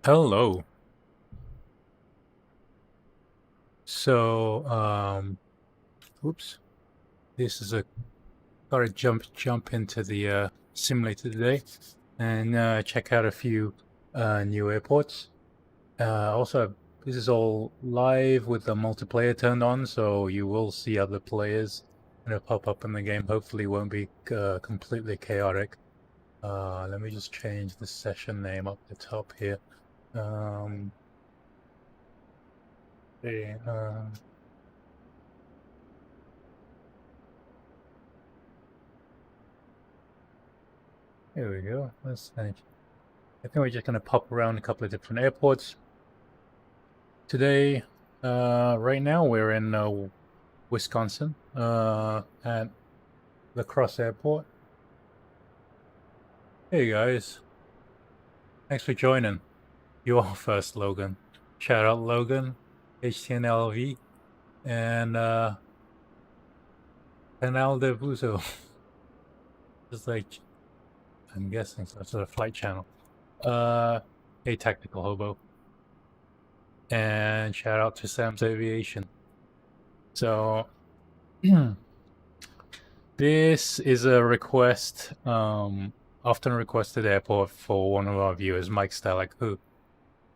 Hello. So, oops. This is a gotta jump into the simulator today and check out a few new airports. Also, this is all live with the multiplayer turned on, so you will see other players kind of pop up in the game. Hopefully, it won't be completely chaotic. Let me just change the session name up the top here. Okay, Here we go. Let's finish. I think we're just going to pop around a couple of different airports. Today, right now, we're in Wisconsin at Lacrosse Airport. Hey guys, thanks for joining. You are first, Logan. Shout out Logan, HTNLV, and Canal de Buzo. Just like, I'm guessing some sort of flight channel. Hey Tactical Hobo. And shout out to Sam's Aviation. So, this is a request, often requested airport for one of our viewers, Mike Stalek, who I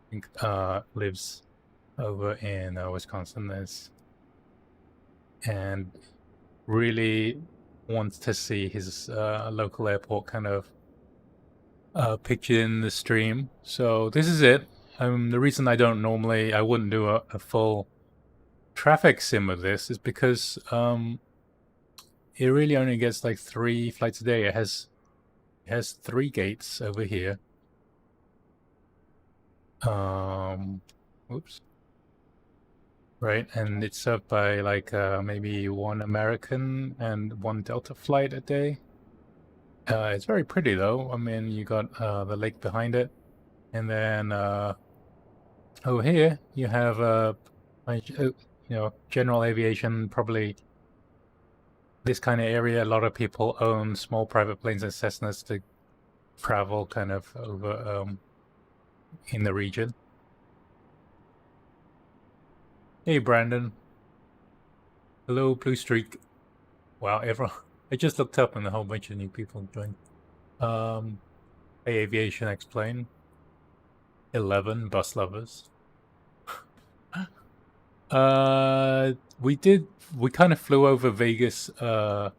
think lives over in Wisconsin, and really wants to see his local airport kind of pictured in the stream. So this is it. The reason I wouldn't do a full traffic sim of this is because it really only gets like 3 flights a day. It has 3 gates over here. Oops. Right, and it's served by like maybe 1 American and 1 Delta flight a day. It's very pretty though. I mean, you got the lake behind it, and then over here you have general aviation. Probably this kind of area. A lot of people own small private planes and Cessnas to travel kind of over in the region. Hey, Brandon. Hello, Blue Streak. Wow, everyone. I just looked up and a whole bunch of new people joined. Hey, Aviation Explain. 11 bus lovers. We kind of flew over Vegas a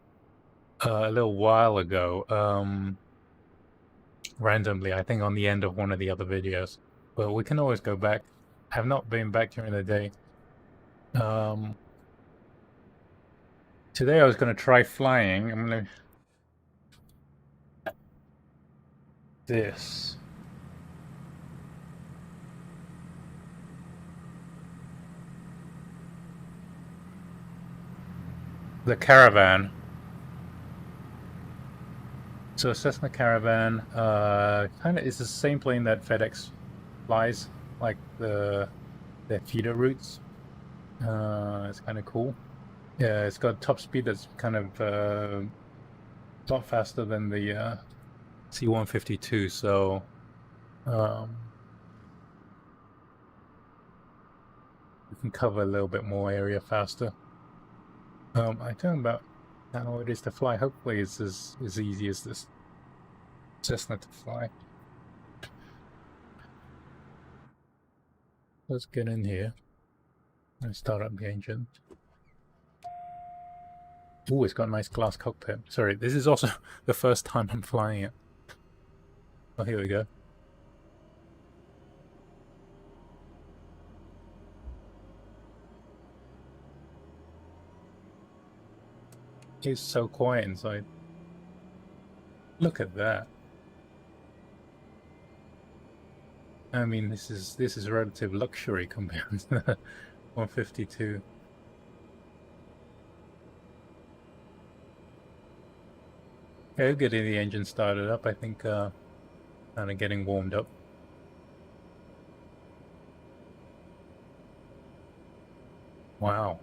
little while ago. Randomly, I think on the end of one of the other videos. But we can always go back. I have not been back during the day. Today I was going to try flying. I'm going to... This. The Caravan. So Cessna Caravan kind of is the same plane that FedEx flies, like their feeder routes. It's kind of cool. Yeah, it's got top speed that's kind of a lot faster than the C-152, so we can cover a little bit more area faster. I don't know about how it is to fly. Hopefully it's as easy as this Cessna to fly. Let's get in here and start up the engine. Oh, it's got a nice glass cockpit. Sorry, this is also the first time I'm flying it. Oh, here we go. It's so quiet inside. Look at that. I mean, this is relative luxury compared to the 152. Okay, getting the engine started up. I think kind of getting warmed up. Wow.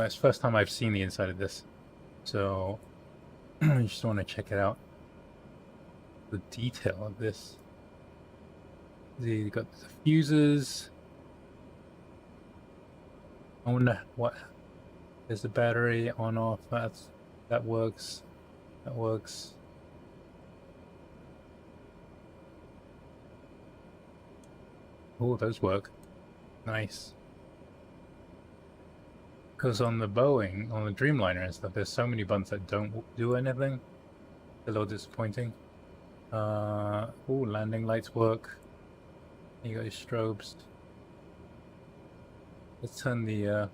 It's the first time I've seen the inside of this, so I just want to check it out. the detail of this. You got the fuses. I wonder what. There's the battery on off. That works. That works. Oh, those work. Nice. Because on the Boeing, on the Dreamliner and stuff, there's so many buttons that don't do anything. A little disappointing. Oh, landing lights work. You got your strobes. Let's turn the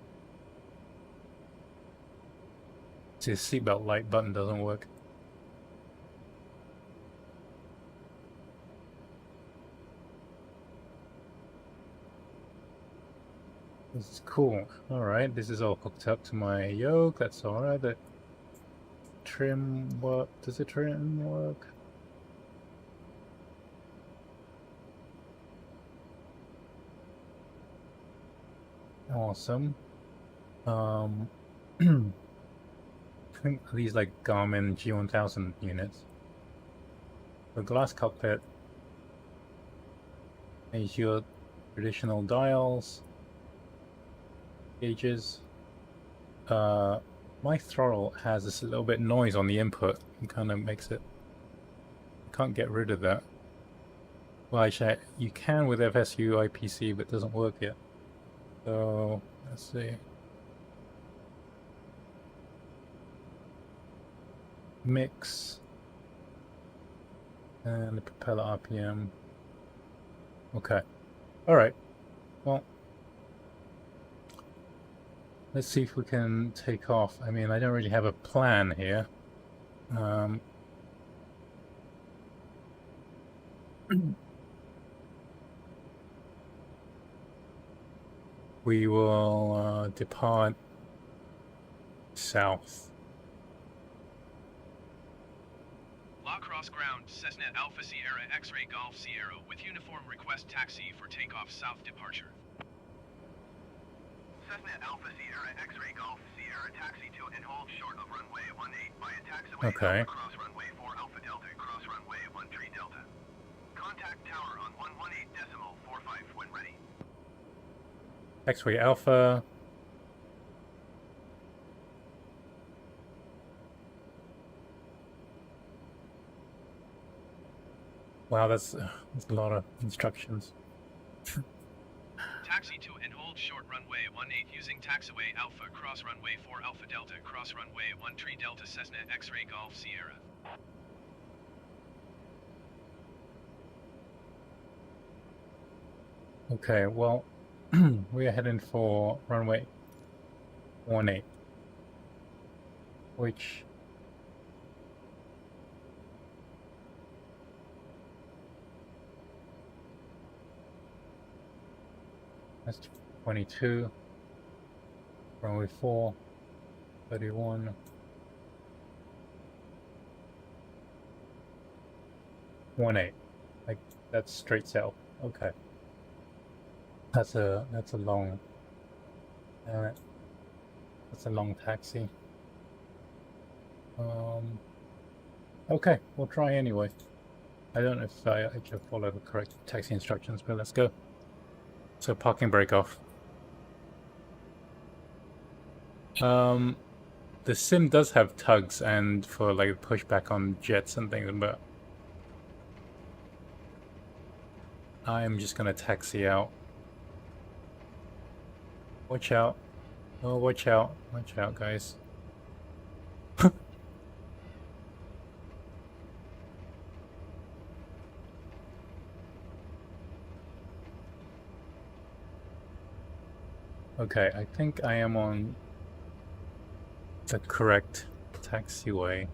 see, the seatbelt light button doesn't work. This is cool. Alright, this is all hooked up to my yoke. That's alright. The trim work. Does the trim work? Awesome. I think these like Garmin G1000 units. The glass cockpit is your traditional dials, gauges. My throttle has this little bit noise on the input. It kind of makes it. I can't get rid of that. Well, actually, you can with FSU IPC, but it doesn't work yet. So let's see. Mix and the propeller RPM. Okay. All right. Well, let's see if we can take off. I mean, I don't really have a plan here. We will depart south. Lacrosse ground, Cessna Alpha Sierra X-Ray Golf Sierra with uniform request taxi for takeoff south departure. Cessna Alpha Sierra X-Ray Golf Sierra taxi to and hold short of runway 18 by a taxiway. Okay. Cross runway 4 Alpha Delta, cross runway 13 Delta. Contact tower on 118.45 when ready. X-Ray Alpha. Wow, that's a lot of instructions. Taxi to and hold short runway 18 using taxiway Alpha, cross runway 4 Alpha Delta, cross runway 13 Delta Cessna X-Ray Golf Sierra. Okay, well, we are heading for runway 18, which that's 22, runway 4, 31, .18, like that's straight south. Okay. That's a long that's a long taxi. Okay, we'll try anyway. I don't know if I actually follow the correct taxi instructions, but let's go. So parking brake off. The sim does have tugs and for like pushback on jets and things, but I'm just gonna taxi out. Watch out. Oh, watch out. Watch out, guys. Okay, I think I am on the correct taxiway.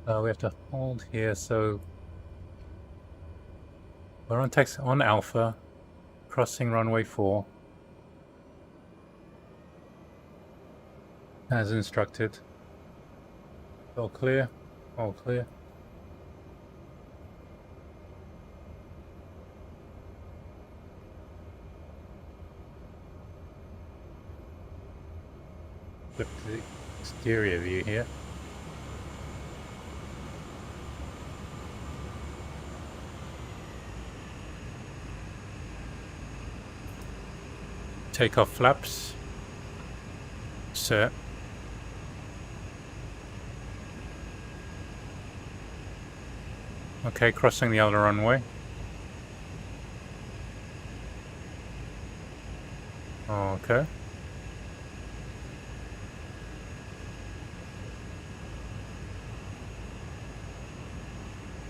We have to hold here, so we're on Alpha, crossing runway 4. As instructed. All clear. All clear. Flip to the exterior view here. Takeoff flaps. Set. Okay, crossing the other runway. Okay.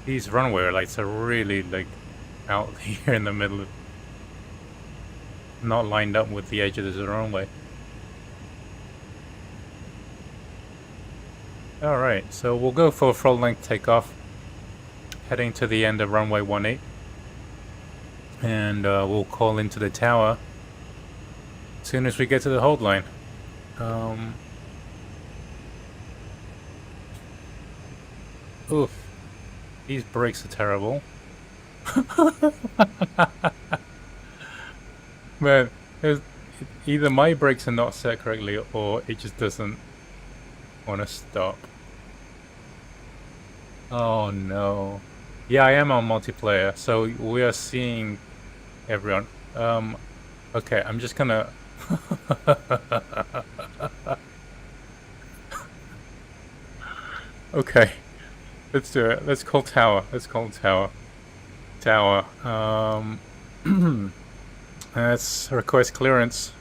These runway lights are really like out here in the middle, not lined up with the edge of the runway. Alright, so we'll go for full length takeoff, heading to the end of runway 18, and we'll call into the tower as soon as we get to the hold line. Oof. These brakes are terrible. Man, either my brakes are not set correctly or it just doesn't want to stop. Oh no. Yeah, I am on multiplayer, so we are seeing everyone. Okay, I'm just gonna... Okay. Let's do it. Let's call tower. Let's call tower. Tower. Let's request clearance.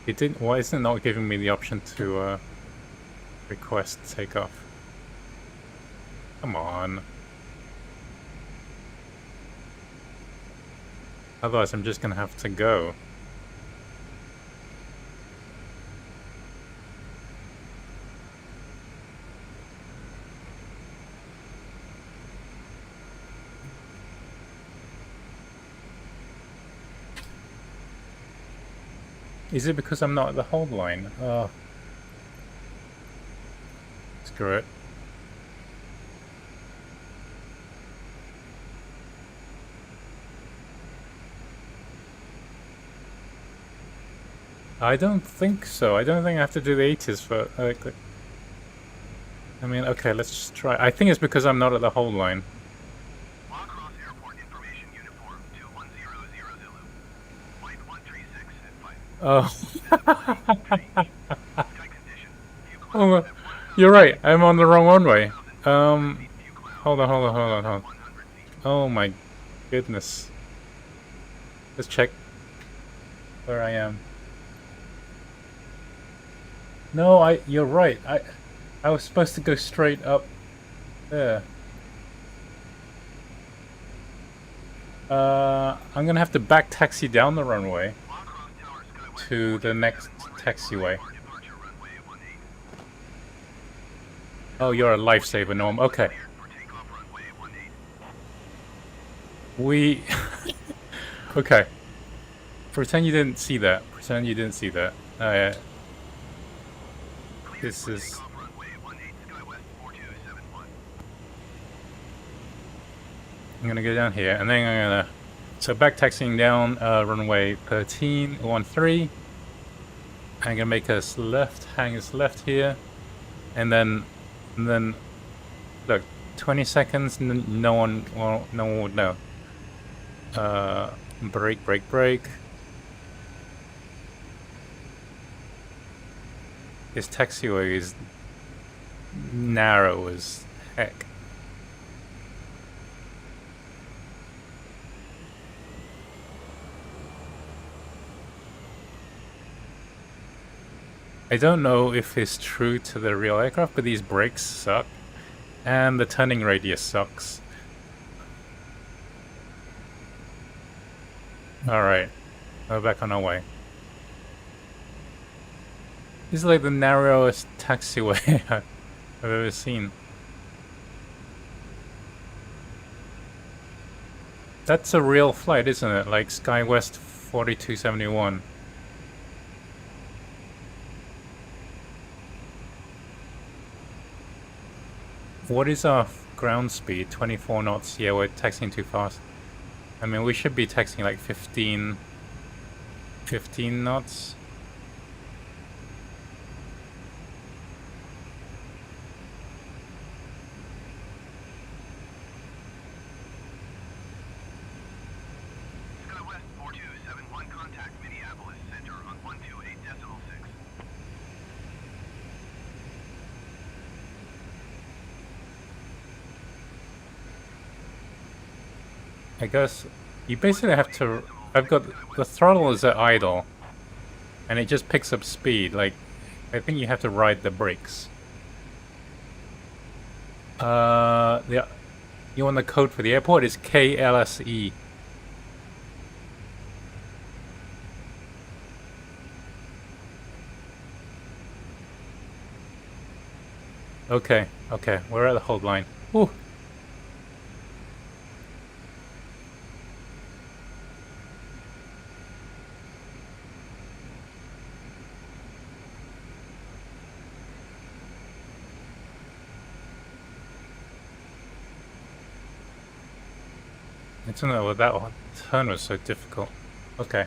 It didn't. Why isn't it not giving me the option to request takeoff? Come on. Otherwise, I'm just gonna have to go. Is it because I'm not at the hold line? Oh. Screw it. I don't think so. I don't think I have to do the 80s for... I mean, okay, let's just try. I think it's because I'm not at the hold line. Lacrosse Airport Information Uniform 21000. Flight 136 at 5. Oh. Oh, you're right. I'm on the wrong runway. Hold on. Oh my goodness. Let's check where I am. No, you're right. I was supposed to go straight up there. I'm gonna have to back taxi down the runway to the next taxiway. Oh, you're a lifesaver, Norm. Okay. We... Okay. Pretend you didn't see that. Pretend you didn't see that. This is... I'm gonna go down here, and then I'm gonna... So back taxiing down runway 13. I'm gonna make us left, hang us left here, and then look, 20 seconds, no one would know. Brake. This taxiway is narrow as heck. I don't know if it's true to the real aircraft, but these brakes suck. And the turning radius sucks. Alright. We're back on our way. This is like the narrowest taxiway I've ever seen. That's a real flight, isn't it? Like SkyWest 4271. What is our ground speed? 24 knots. Yeah, we're taxiing too fast. I mean, we should be taxiing like 15 knots. I guess you basically have to. I've got the throttle is at idle, and it just picks up speed. Like, I think you have to ride the brakes. You want the code for the airport? It's KLSE. Okay, okay, we're at the hold line. Ooh. I don't know what that turn was so difficult. Okay.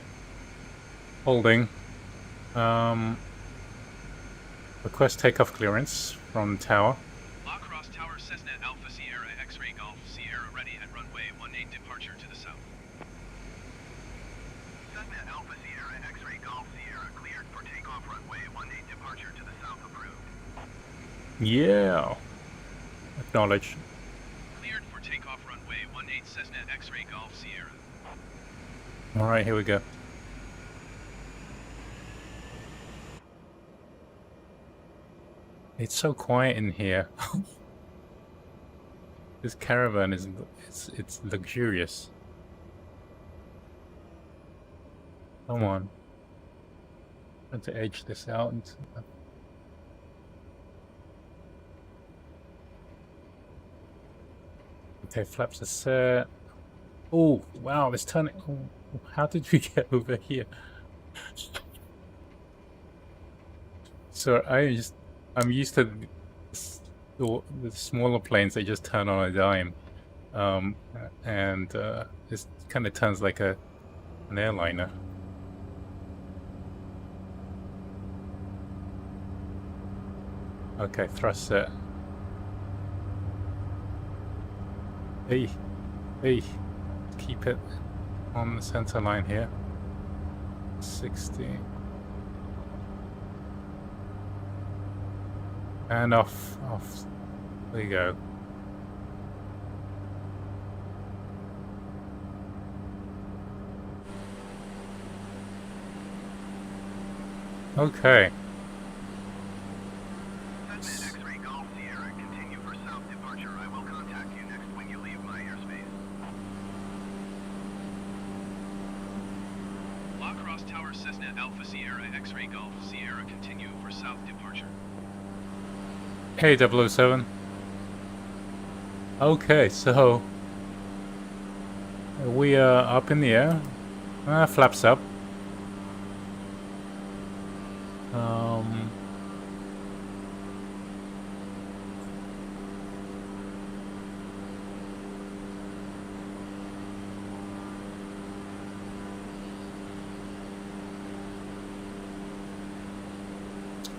Holding. Request takeoff clearance from tower. Lacrosse Tower, Cessna Alpha Sierra X-Ray Golf Sierra ready at runway 18 departure to the south. Cessna Alpha Sierra X-Ray Golf Sierra cleared for takeoff runway 18 departure to the south approved. Yeah. Acknowledged. Cleared for takeoff runway 18 Cessna X-Ray Golf Sierra. Alright, here we go. It's so quiet in here. This caravan is it's luxurious. Come on. I have to edge this out. Okay, flaps are set. Oh, wow, this turning. Oh, how did we get over here? So I'm used to the smaller planes. They just turn on a dime, and this kind of turns like an airliner. Okay, thrust set. Hey, keep it on the center line here. 60. And off. There you go. Okay. X-Ray Golf Sierra, continue for south departure. I will contact you next when you leave my airspace. Lacrosse Tower, Cessna Alpha Sierra X-Ray Golf Sierra, continue for south departure. Hey, 007. Okay, so we are up in the air. Flaps up.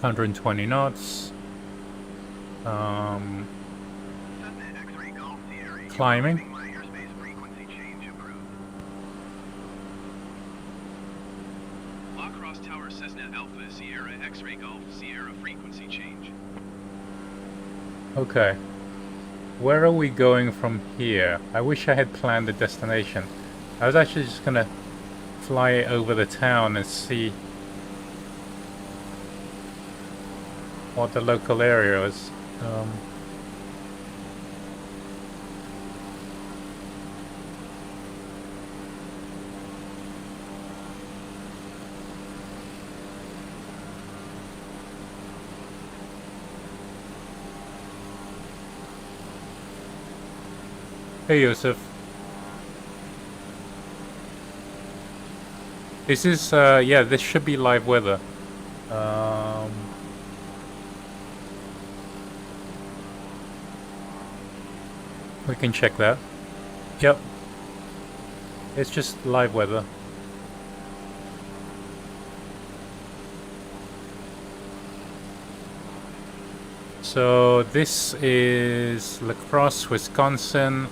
120 knots. Climbing. Lacrosse Tower, Cessna Alpha Sierra X-Ray Golf Sierra frequency change. Okay. Where are we going from here? I wish I had planned a destination. I was actually just gonna fly over the town and see what the local area is. Hey, Yusuf. This is, yeah, this should be live weather. We can check that. Yep. It's just live weather. So this is Lacrosse, Wisconsin.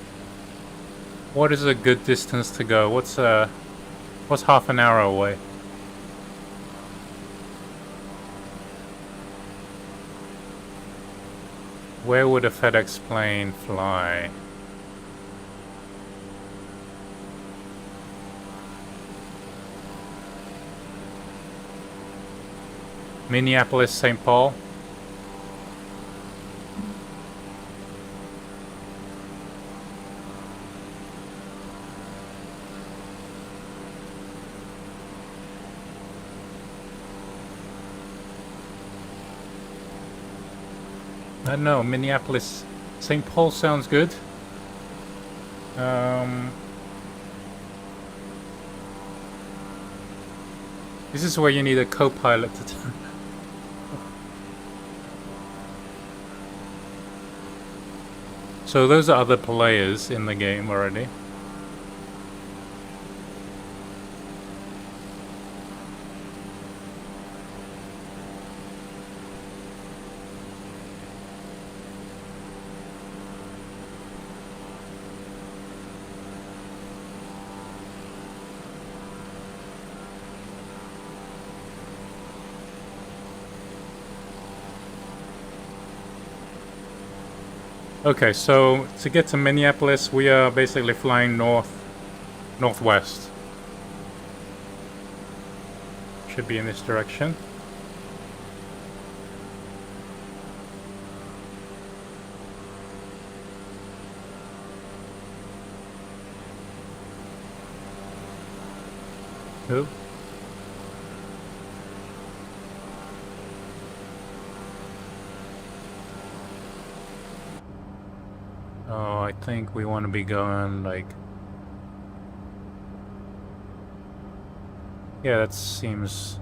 What is a good distance to go? What's half an hour away? Where would a FedEx plane fly? Minneapolis St Paul. I don't know, Minneapolis St Paul sounds good. This is where you need a co-pilot to So those are other players in the game already. Okay, so to get to Minneapolis, we are basically flying northwest. Should be in this direction. Who? Oh, I think we want to be going like... Yeah, that seems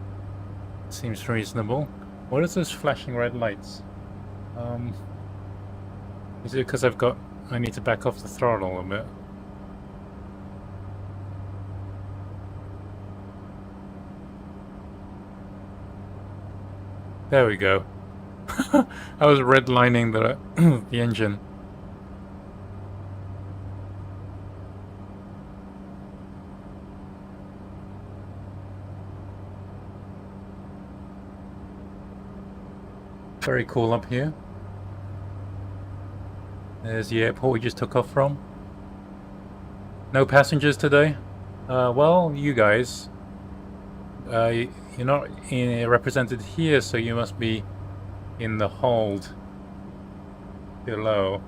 reasonable. What is those flashing red lights? Is it because I need to back off the throttle a bit? There we go. I was redlining the engine. Very cool up here. There's the airport we just took off from. No passengers today? Well, you guys. You're not represented here, so you must be in the hold below.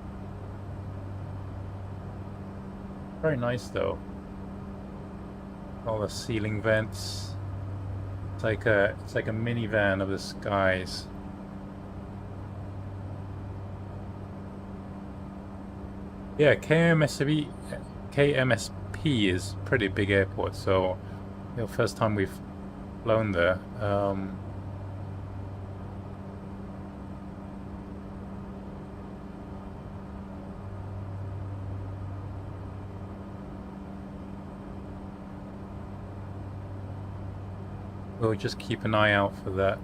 Very nice though. All the ceiling vents. It's like a minivan of the skies. Yeah, KMSP is pretty big airport, so first time we've flown there. We'll just keep an eye out for that.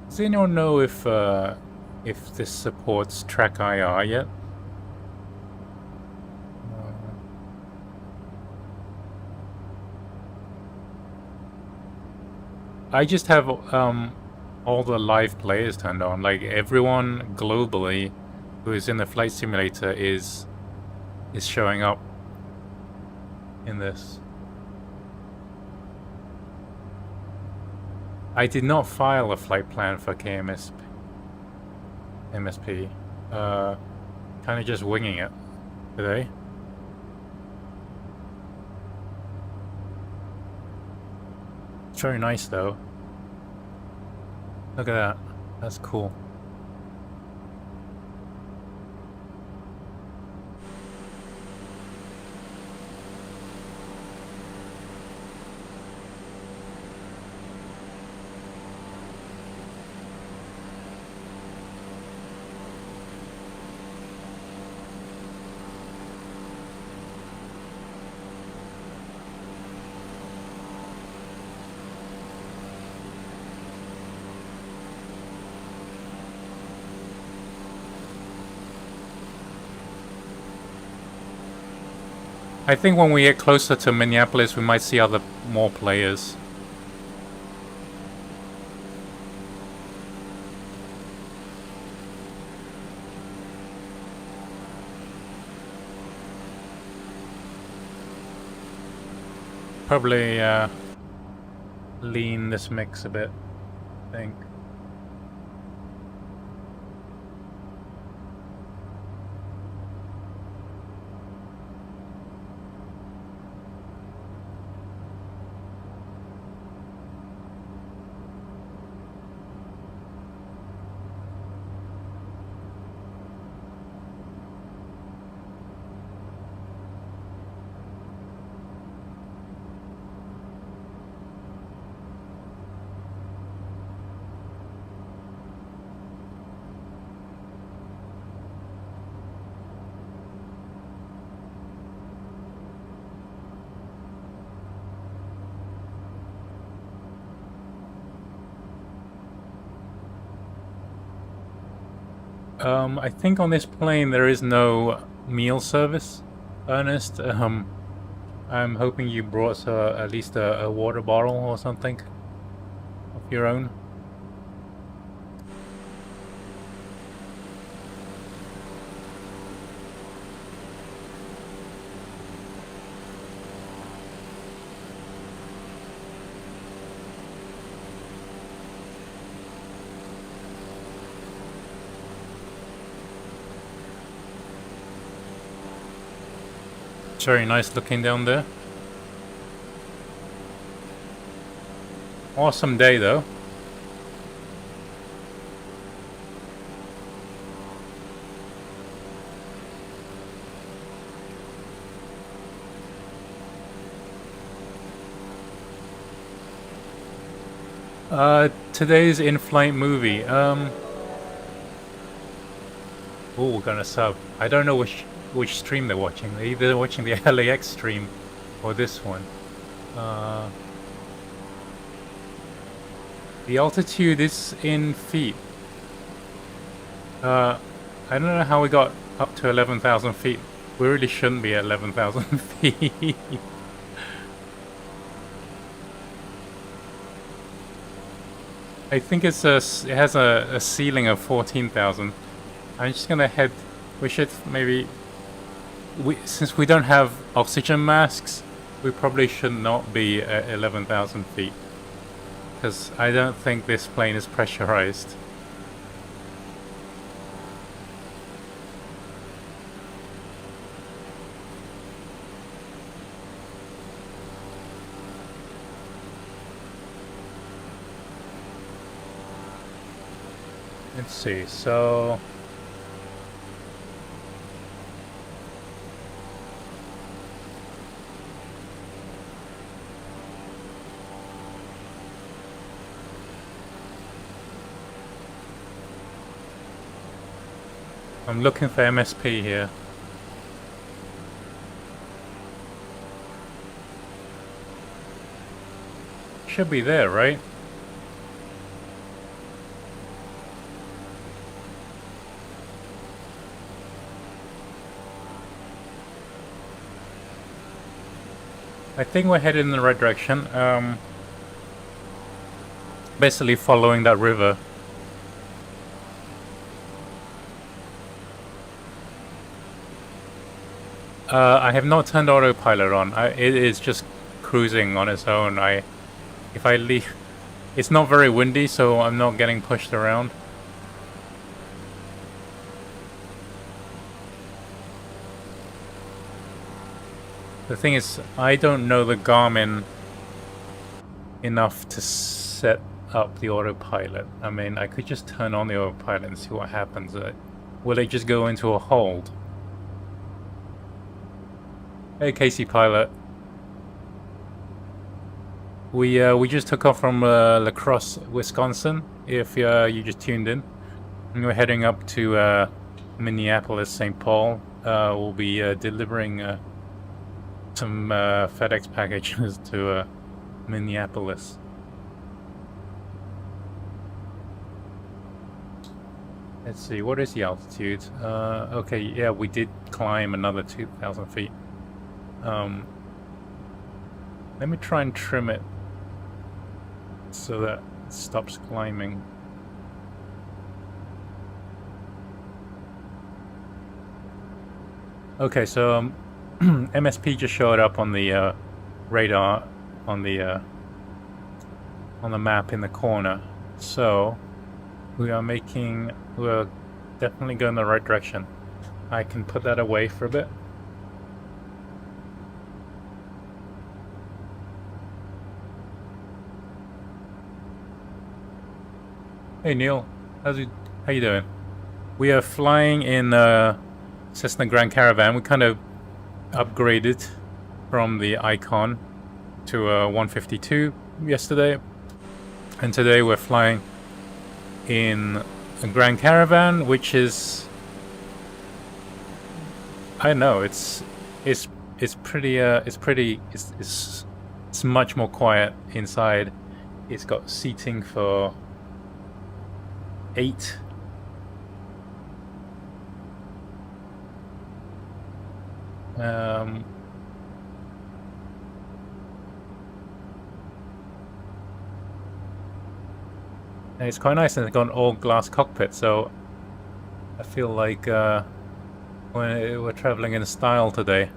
Does anyone know if this supports track IR yet? I just have all the live players turned on. Like everyone globally who is in the flight simulator is showing up in this. I did not file a flight plan for KMSP. Kind of just winging it today. It's very nice though. Look at that. That's cool. I think when we get closer to Minneapolis, we might see more players. probably lean this mix a bit, I think. I think on this plane there is no meal service, Ernest. I'm hoping you brought at least a water bottle or something of your own. It's very nice looking down there. Awesome day though. Today's in-flight movie. Oh, we're gonna sub. I don't know which stream they're watching. They're either watching the LAX stream or this one. The altitude is in feet. I don't know how we got up to 11,000 feet. We really shouldn't be at 11,000 feet. I think it has a ceiling of 14,000. I'm just gonna head. We should maybe. Since we don't have oxygen masks, we probably should not be at 11,000 feet. Because I don't think this plane is pressurized. Let's see, so... I'm looking for MSP here. Should be there, right? I think we're headed in the right direction. Basically following that river. I have not turned autopilot on. It is just cruising on its own. If I leave, it's not very windy, so I'm not getting pushed around. The thing is, I don't know the Garmin enough to set up the autopilot. I mean, I could just turn on the autopilot and see what happens. Will it just go into a hold? Hey, Casey Pilot. We just took off from Lacrosse, Wisconsin. If you just tuned in, and we're heading up to Minneapolis St Paul. We'll be delivering some FedEx packages to Minneapolis. Let's see, what is the altitude? Okay, yeah, we did climb another 2,000 feet. Let me try and trim it so that it stops climbing. Okay, so MSP just showed up on the radar. on the map in the corner. So we're definitely going the right direction. I can put that away for a bit. Hey Neil, how you doing? We are flying in Cessna Grand Caravan. We kind of upgraded from the Icon to a 152 yesterday, and today we're flying in a Grand Caravan, which is, I don't know, it's much more quiet inside. It's got seating for 8. And it's quite nice, and it's got an all-glass cockpit, so I feel like we're traveling in style today.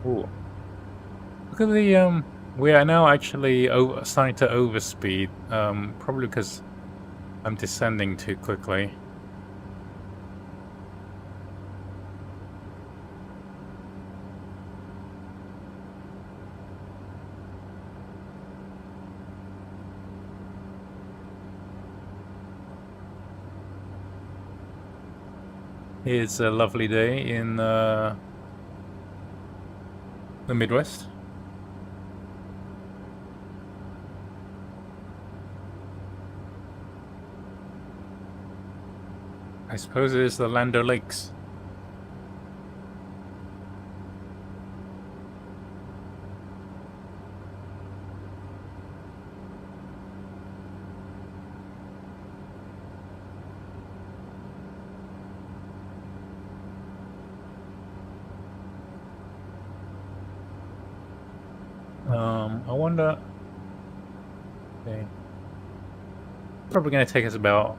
Ooh. Look at the we are now actually starting to overspeed, probably because I'm descending too quickly. It's a lovely day in the Midwest. I suppose it is the Land O'Lakes. I wonder. Okay. Probably going to take us about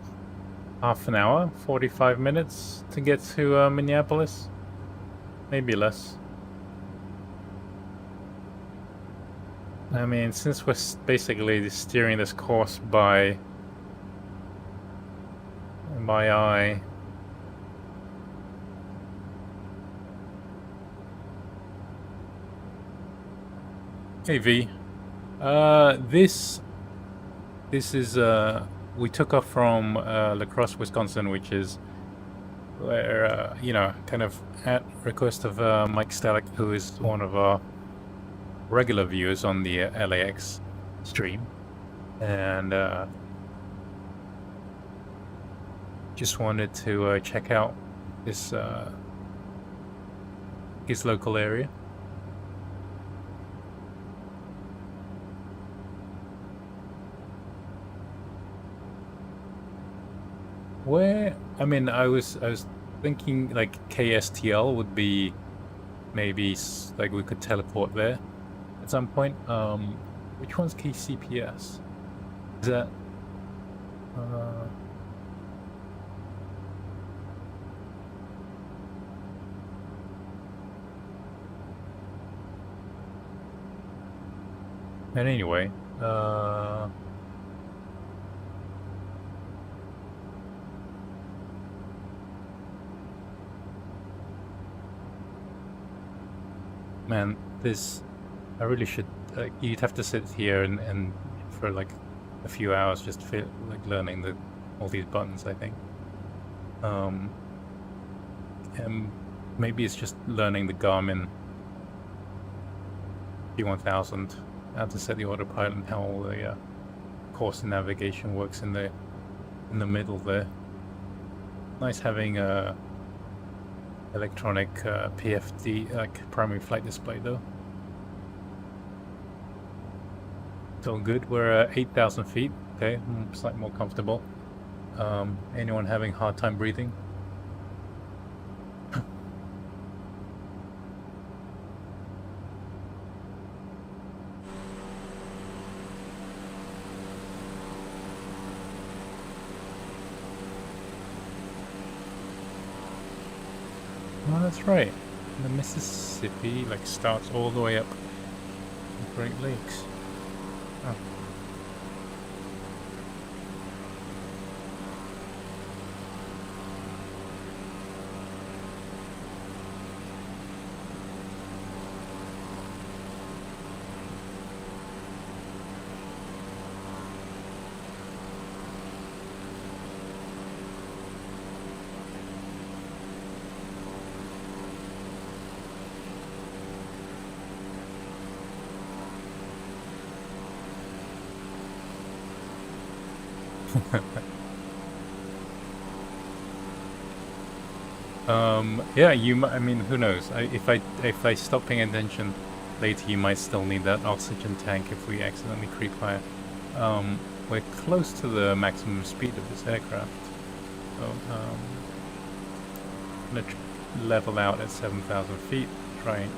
half an hour, 45 minutes to get to Minneapolis. Maybe less. I mean, since we're basically steering this course by eye. Hey V. This is we took off from Lacrosse, Wisconsin, which is where you know, kind of at request of Mike Stalick, who is one of our regular viewers on the LAX stream, and just wanted to check out this his local area. Where, I mean, I was thinking like KSTL would be maybe like we could teleport there at some point. Which one's KCPS? Is that and anyway, man, this, I really should, you'd have to sit here and for like a few hours just feel like learning all these buttons, I think. And maybe it's just learning the Garmin P1000, how to set the autopilot and how all the course and navigation works in the middle there. Nice having a electronic PFD, like primary flight display, though. It's all good. We're at 8,000 feet. Okay, slightly more comfortable. Anyone having a hard time breathing? Oh, that's right. The Mississippi like starts all the way up the Great Lakes. Oh. Yeah, I mean, who knows? If I stop paying attention later, you might still need that oxygen tank if we accidentally creep higher. We're close to the maximum speed of this aircraft, so I'm gonna level out at 7,000 feet. Try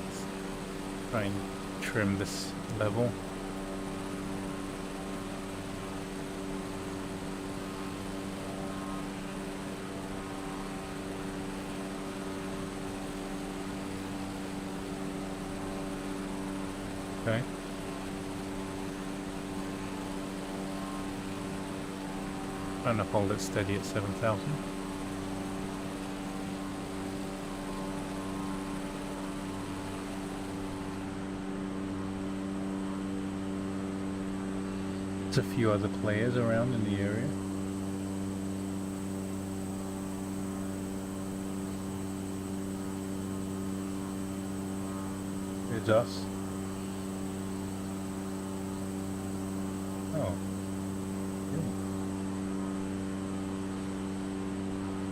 and trim this level. Okay. Trying to hold it steady at 7,000. There's a few other players around in the area. It's us. Oh.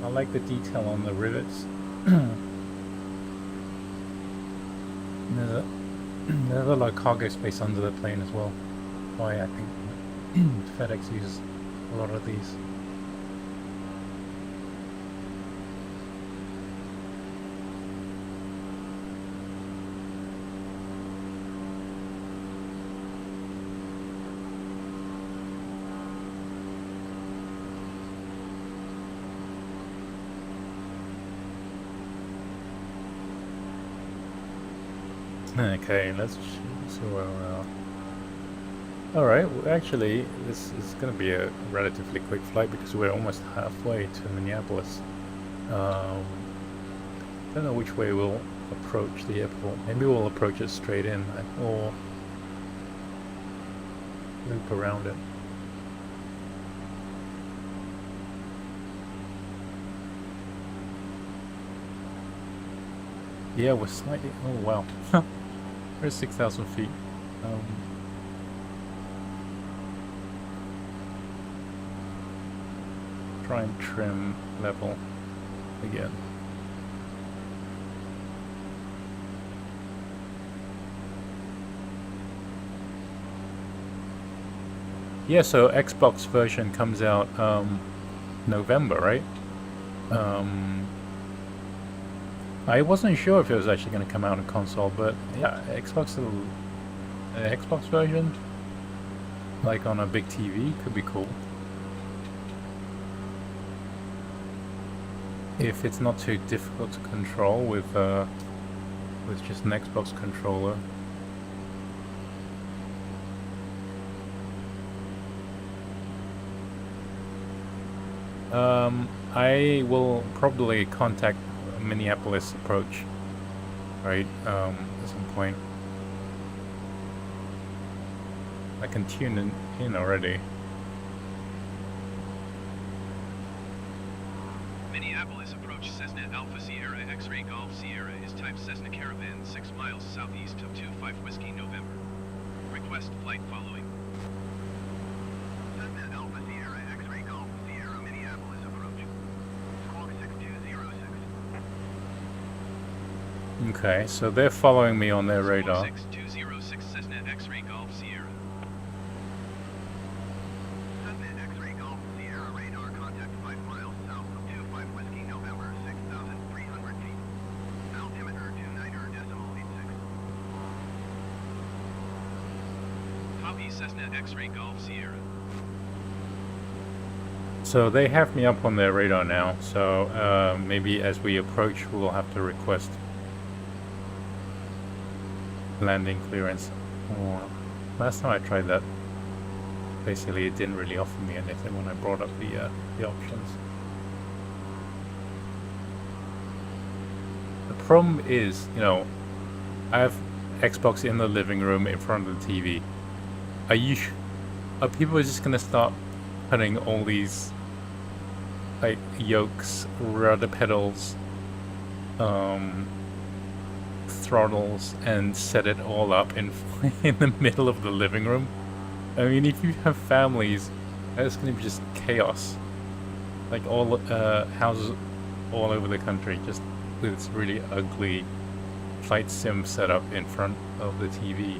I like the detail on the rivets. There's a lot of cargo space under the plane as well. Why I think FedEx uses a lot of these. Okay, let's see where we are. Alright, well, actually, this is going to be a relatively quick flight because we're almost halfway to Minneapolis. Don't know which way we'll approach the airport. Maybe we'll approach it straight in or loop around it. Yeah, we're slightly... Oh, wow. We're 6,000 feet. Try and trim level again. Yeah, so Xbox version comes out November, right? I wasn't sure if it was actually going to come out on console, but yeah, Xbox version, like on a big TV, could be cool. If it's not too difficult to control with just an Xbox controller. I will probably contact Minneapolis approach, right, at some point. I can tune in already. Minneapolis approach Cessna Alpha Sierra X-Ray Golf Sierra is type Cessna Caravan 6 miles southeast of 25 Whiskey November. Request flight following. Cessna Alpha Sierra X-Ray Golf Sierra Minneapolis approach. Squawk 6206. Okay, so they're following me on their radar. 6206 Cessna X-Ray Golf Sierra. Cessna X-Ray Golf Sierra radar contact 5 miles south of 25 Whiskey November 6,300 feet. Altimeter 29.86. Copy Cessna X-Ray Golf Sierra. So they have me up on their radar now, so maybe as we approach we'll have to request landing clearance. Last time I tried that, basically it didn't really offer me anything when I brought up the options. The problem is, you know, I have Xbox in the living room in front of the TV. Are people just gonna start putting all these like yokes, rudder pedals, throttles, and set it all up in in the middle of the living room? I mean, if you have families, that's gonna be just chaos. Like all houses all over the country, just with this really ugly flight sim setup in front of the TV.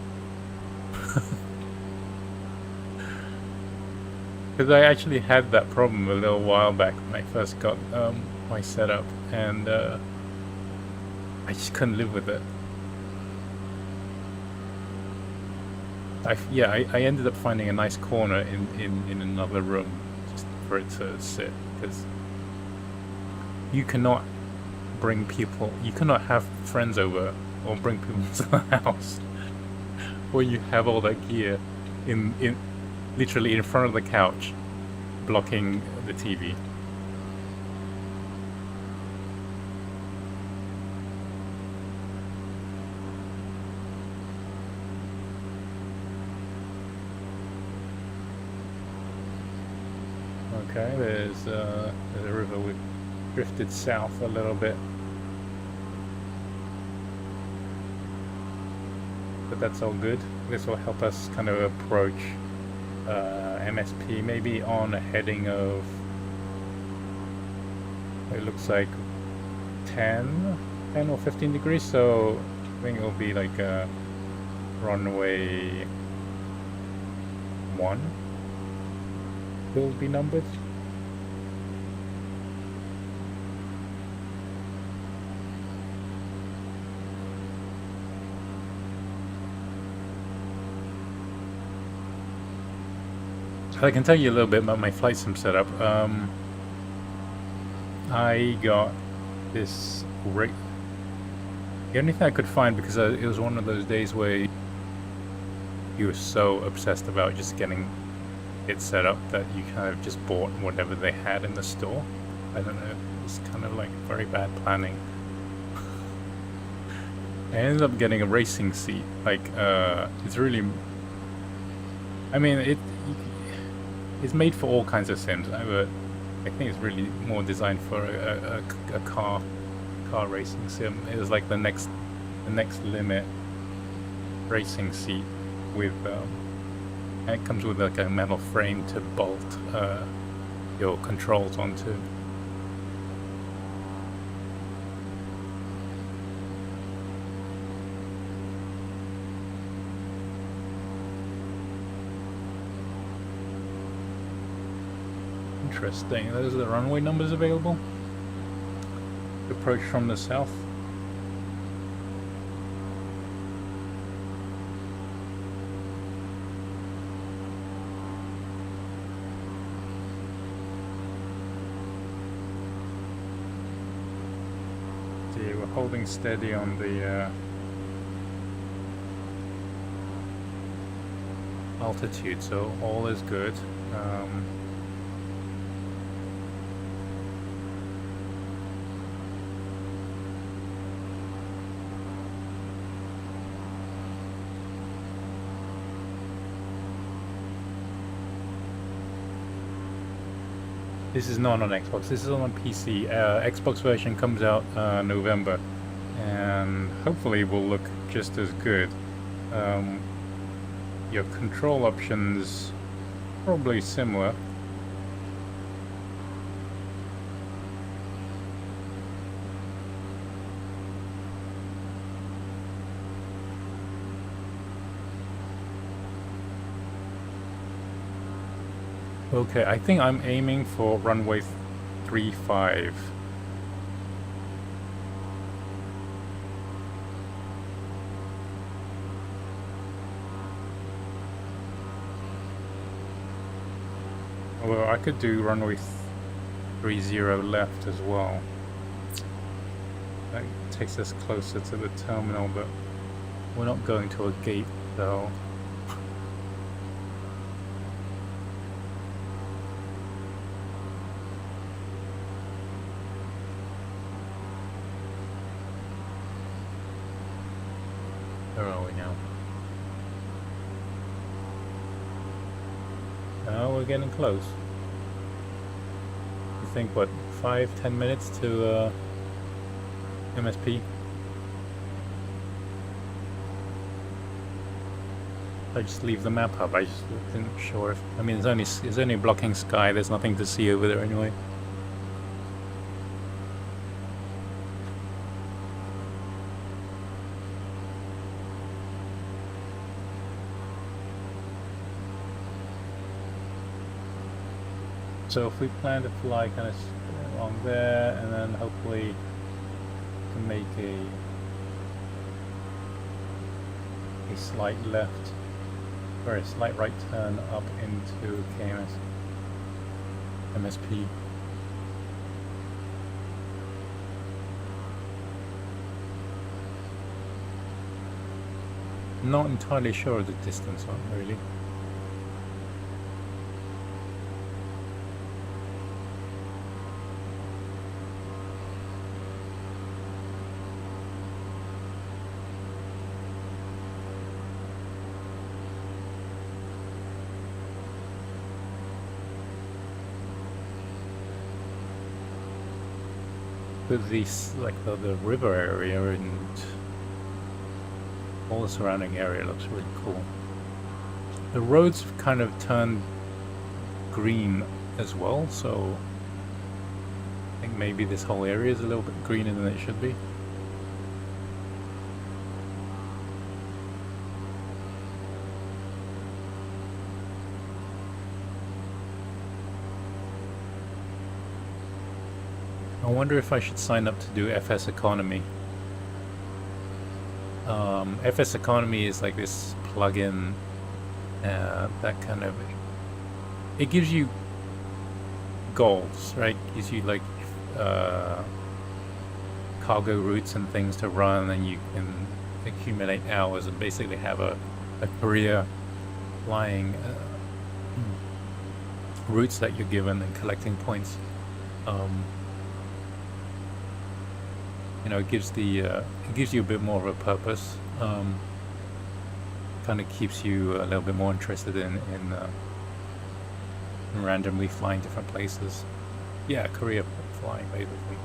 Because I actually had that problem a little while back when I first got my setup, and I just couldn't live with it. I ended up finding a nice corner in another room just for it to sit, because you cannot bring people, you cannot have friends over or bring people to the house where you have all that gear in literally in front of the couch, blocking the TV. Okay, there's a river. We've drifted south a little bit, but that's all good. This will help us kind of approach MSP, maybe on a heading of, it looks like 10 or 15 degrees, so I think it'll be like a runway 1 will be numbered. I can tell you a little bit about my flight sim setup. I got this great. The only thing I could find, because it was one of those days where you were so obsessed about just getting it set up that you kind of just bought whatever they had in the store. I don't know. It's kind of like very bad planning. I ended up getting a racing seat. Like, it's really. I mean, it's made for all kinds of sims, but I think it's really more designed for a car racing sim. It was like the next limit racing seat with and it comes with like a metal frame to bolt your controls onto. Interesting. Those are the runway numbers available. Approach from the south. See, we're holding steady on the altitude, so all is good. This is not on Xbox, this is on PC. Xbox version comes out November, and hopefully will look just as good. Your control options probably similar. Okay, I think I'm aiming for runway 35. Although I could do runway 30 left as well. That takes us closer to the terminal, but We're not going to a gate though. Where are we now? Oh, we're getting close. I think what, 5-10 minutes to MSP. I just leave the map up. I just wasn't sure if, I mean, it's only blocking sky. There's nothing to see over there anyway. So if we plan to fly kind of along there, and then hopefully can make a slight left or a slight right turn up into MSP. Not entirely sure of the distance, really. With these, like the river area and all the surrounding area looks really cool. The roads have kind of turned green as well, so I think maybe this whole area is a little bit greener than it should be. I wonder if I should sign up to do FS Economy. FS Economy is like this plugin that kind of, it gives you goals, right? It gives you like cargo routes and things to run, and you can accumulate hours and basically have a career flying routes that you're given and collecting points. You know, it gives you a bit more of a purpose. Kind of keeps you a little bit more interested in randomly flying different places. Yeah, career flying basically.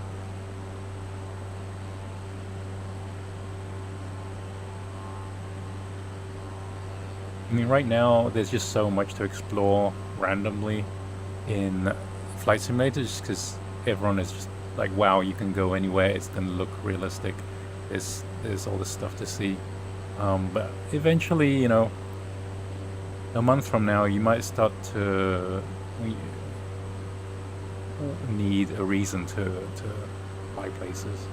I mean, right now there's just so much to explore randomly in flight simulators because everyone is just like, wow, you can go anywhere, it's gonna look realistic. There's all this stuff to see. But eventually, you know, a month from now, you might start to need a reason to fly places.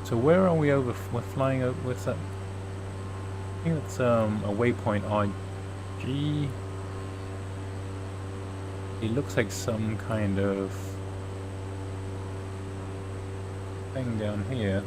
So where are we over? We're flying over. What's that? I think it's a waypoint RG. It looks like some kind of thing down here.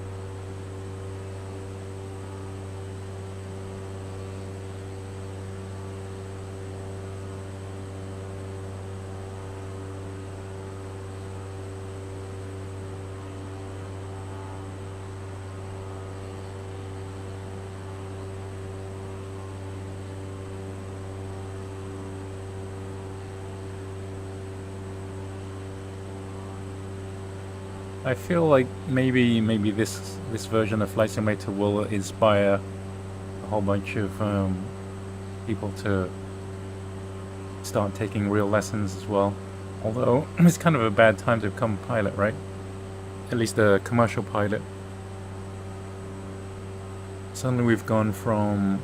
I feel like maybe this version of Flight Simulator will inspire a whole bunch of people to start taking real lessons as well. Although it's kind of a bad time to become a pilot, right? At least a commercial pilot. Suddenly we've gone from,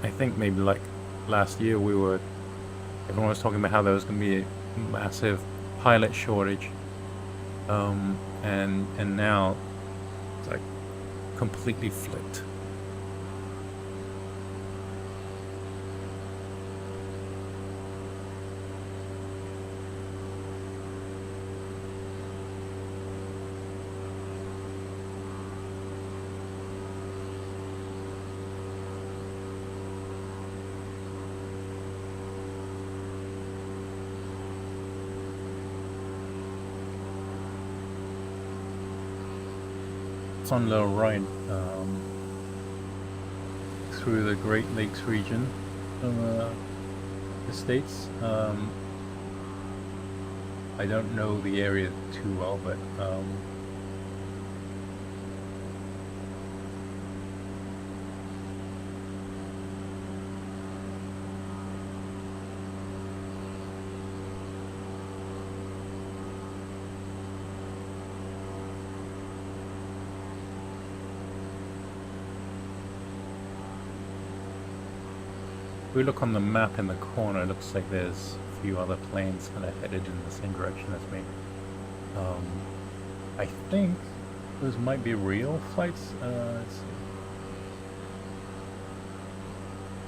I think maybe like last year everyone was talking about how there was going to be a massive pilot shortage. And now it's like completely flipped. fun little ride through the Great Lakes region from the States. I don't know the area too well, but if we look on the map in the corner, it looks like there's a few other planes kind of headed in the same direction as me. I think those might be real flights. Let's see.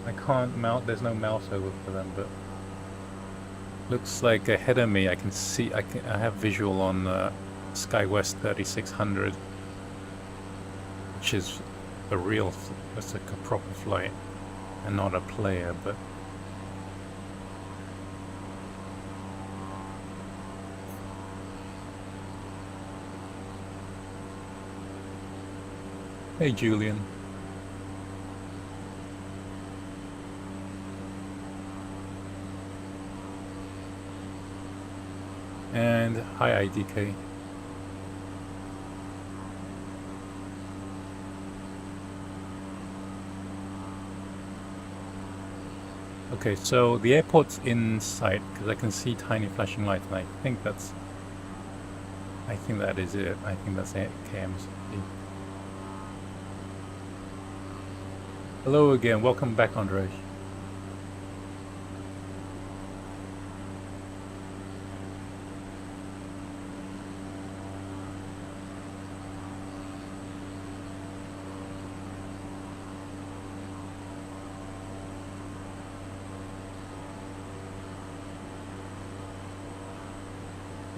I can't mount, there's no mouse over for them, but looks like ahead of me I can see, I have visual on SkyWest 3600, which is a real, that's like a proper flight. And not a player, but hey Julian. And hi IDK. Okay, so the airport's in sight because I can see tiny flashing lights, and I think that is it. I think that's it, KMSP. Hello again, welcome back, Andrej.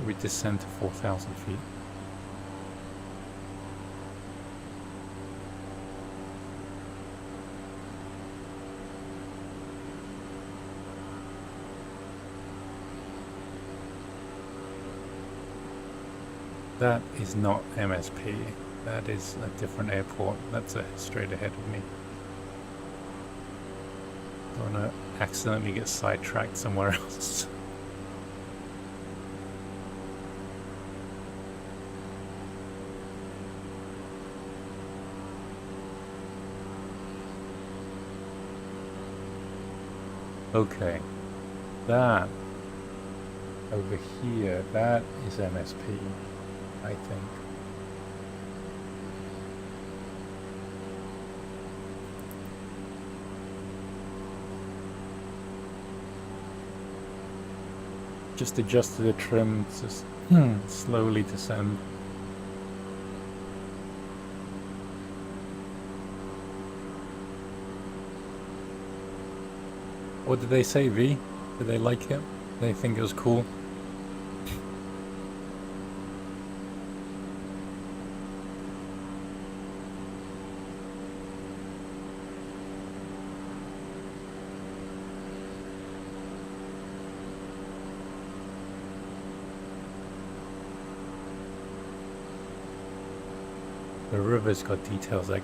We descend to 4,000 feet. That is not MSP. That is a different airport. That's straight ahead of me. Don't want to accidentally get sidetracked somewhere else. Okay, that over here, that is MSP, I think. Just adjusted the trim to slowly descend. What did they say, V? Did they like it? Did they think it was cool? The river's got details like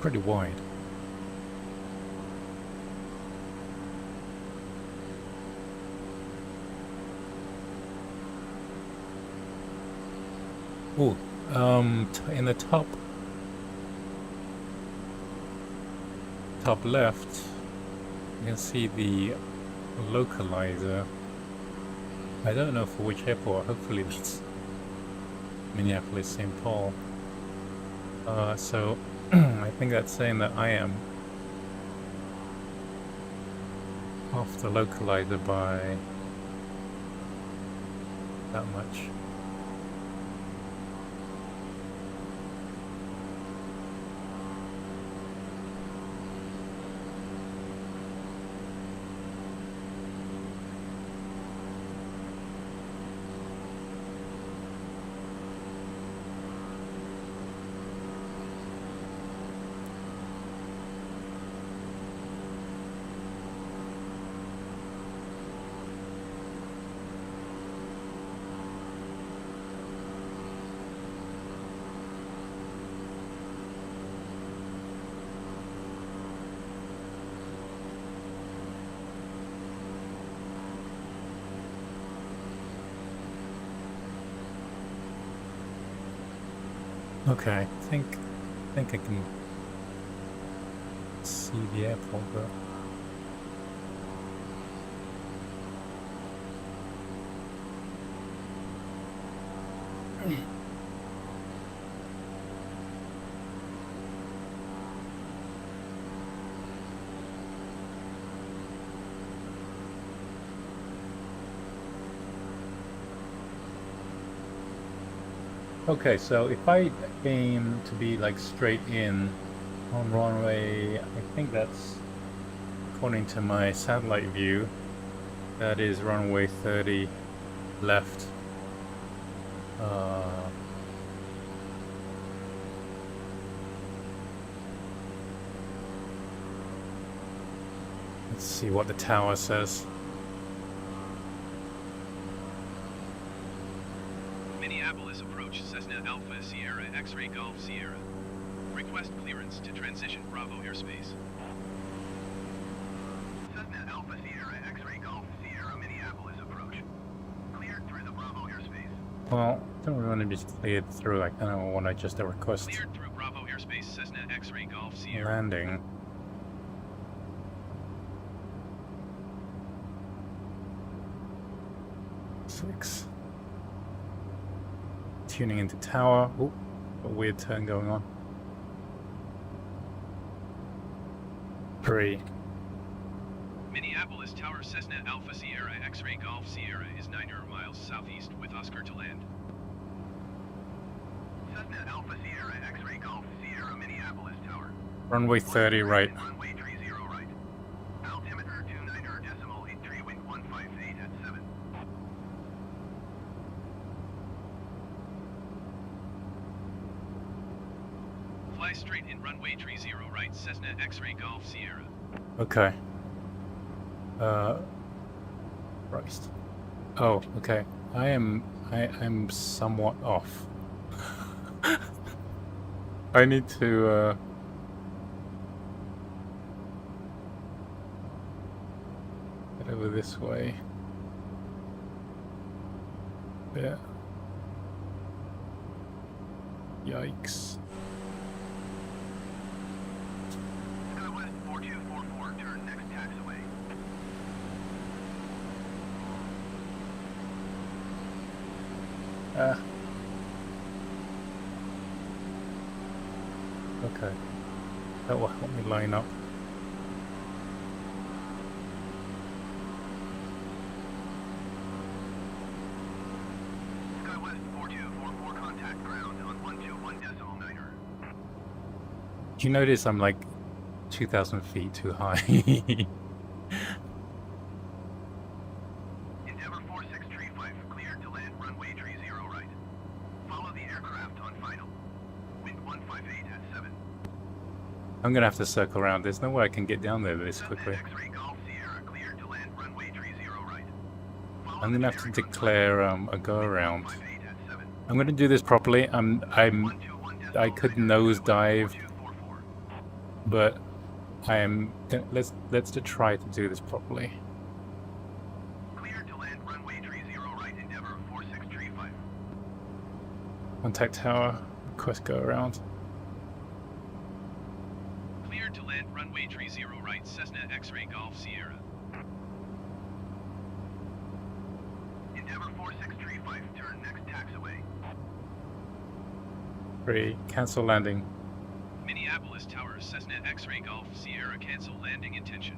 pretty wide. Oh, in the top left, you can see the localizer. I don't know for which airport. Hopefully it's Minneapolis St Paul. So I think that's saying that I am off the localizer by that much. Okay, I think I can see the airport, but okay, so if I aim to be like straight in on runway, I think that's, according to my satellite view, that is runway 30 left. Let's see what the tower says. Minneapolis approach Cessna Alpha Sierra X-Ray Golf Sierra. Request clearance to transition Bravo airspace. Cessna Alpha Sierra X-Ray Golf Sierra Minneapolis approach. Cleared through the Bravo airspace. Well, I don't really want to be cleared through. I kind of want to just request Cleared through Bravo airspace Cessna X-Ray Golf Sierra. landing. Six. Tuning into tower. Oh, a weird turn going on. 3. Minneapolis Tower Cessna Alpha Sierra X-Ray Golf Sierra is 900 miles southeast with Oscar to land. Cessna Alpha Sierra X-Ray Golf Sierra Minneapolis Tower. Runway 30 right. Runway 30 right. Altimeter 29.83, wind 158 at 7. Fly straight in runway 30 right, Cessna X-Ray Golf Sierra. Okay. Christ. Oh, okay. I'm somewhat off. I need to get over this way. Yeah. Yikes. Skywest 4244, turn next taxiway. Okay. That will help me line up. Skywest 4244, contact ground on 121.9er. Do you notice I'm like 2,000 feet too high? Endeavor 4635, cleared to land runway 30 right. Follow the aircraft on final. Wind 158 at 7. I'm gonna have to circle around. There's no way I can get down there this quickly. X-Ray Golf Sierra, cleared to land runway 30 right. I'm gonna have to declare a go around. I'm gonna do this properly. I could nosedive, but let's just try to do this properly. Cleared to land runway 30 right, Endeavor 4635. Contact tower, request go around. Cleared to land runway 30 right, Cessna X-Ray Golf Sierra. Endeavor 4635, turn next taxiway. 3, cancel landing. Minneapolis Tower, Cessna X-Ray Golf Sierra, cancel landing intention.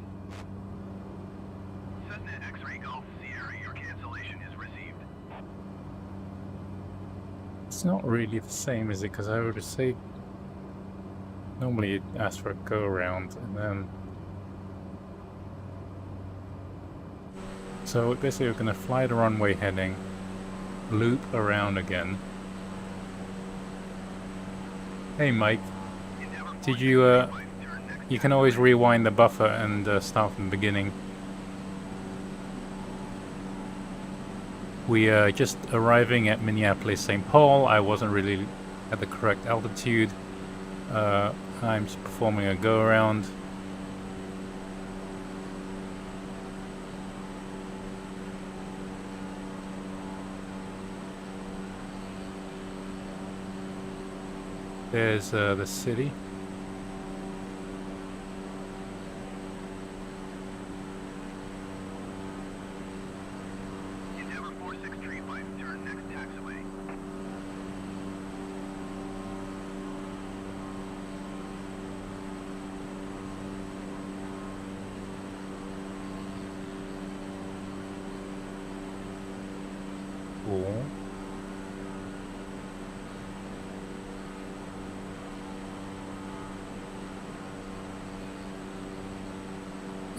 Cessna X-Ray Golf Sierra, your cancellation is received. It's not really the same, is it? Because I would say normally it asks for a go around and then. So basically we're gonna fly the runway heading, loop around again. Hey Mike, did you you can always rewind the buffer and start from the beginning. We are just arriving at Minneapolis St Paul. I wasn't really at the correct altitude. I'm just performing a go around. There's the city. Endeavor 4635, turn next taxiway. Cool.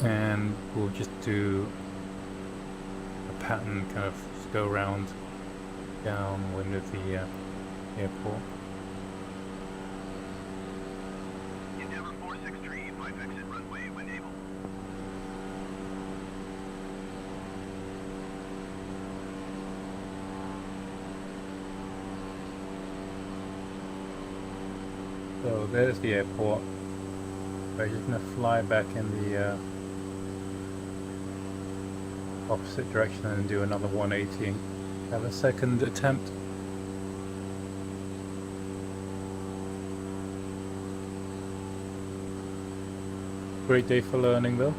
And we'll just do a pattern, kind of just go around downwind of the airport. Endeavor 4635, exit runway when able. So there's the airport. We're just gonna fly back in the opposite direction and do another 180. Have a second attempt. Great day for learning though.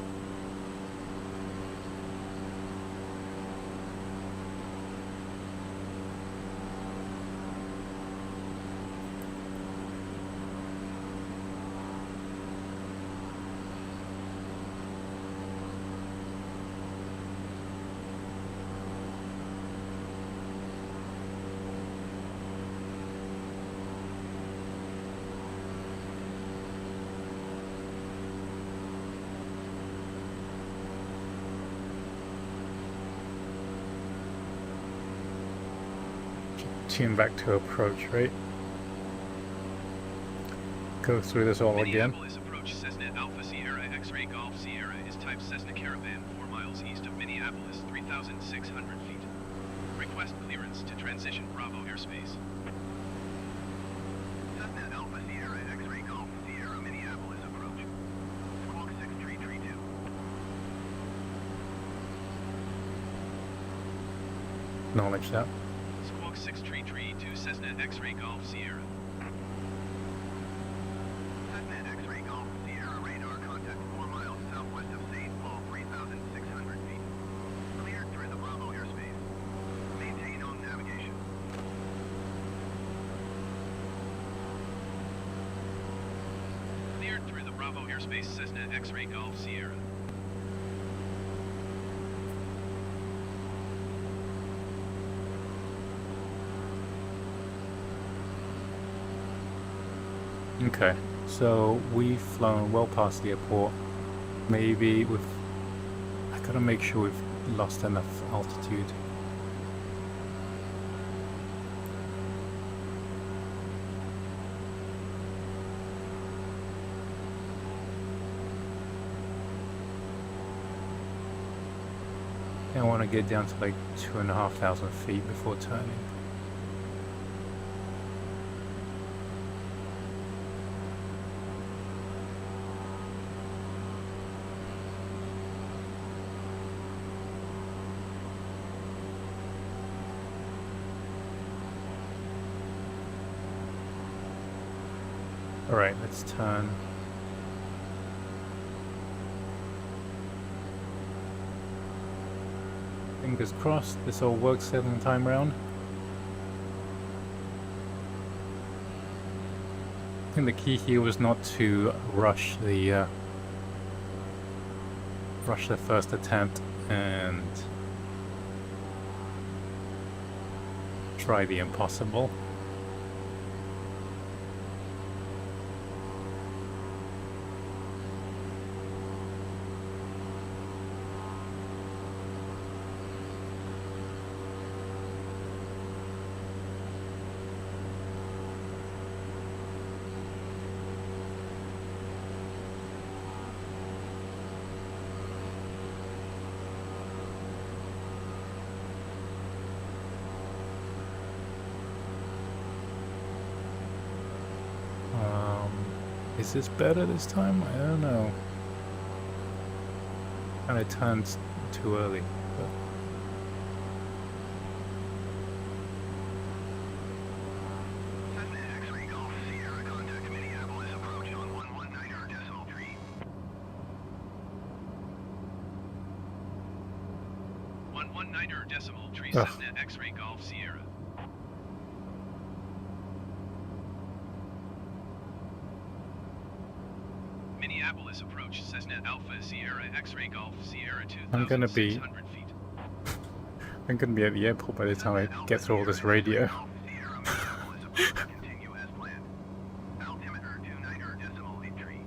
Tune back to approach, right? Go through this all again. Minneapolis approach Cessna Alpha Sierra X-Ray Golf Sierra is type Cessna Caravan 4 miles east of Minneapolis, 3,600 feet. Request clearance to transition Bravo airspace. Cessna Alpha Sierra X-Ray Golf Sierra Minneapolis approach. Squawk 6332. Acknowledge that. Squawk 6332 Cessna X-Ray Golf Sierra. Cessna X-Ray Golf Sierra radar contact 4 miles southwest of St Paul, 3,600 feet. Cleared through the Bravo airspace. Maintain on navigation. Cleared through the Bravo airspace, Cessna X-Ray Golf Sierra. Okay, so we've flown well past the airport. Maybe I gotta make sure we've lost enough altitude. I want to get down to like 2,500 feet before turning. Alright, let's turn. Fingers crossed this all works second time round. I think the key here was not to rush the first attempt and try the impossible. Is this better this time? I don't know. And I turned too early. But... Cessna X-Ray Golf Sierra 29er decimal tree Ugh. Cessna X-ray Golf Sierra. Minneapolis approach Cessna Alpha Sierra X-ray Golf Sierra I'm gonna be 2,600 feet. I'm gonna be at the airport by the time I get through all this radio. Golf Sierra Minneapolis approach continue as planned. Altimeter 29er decimal 83.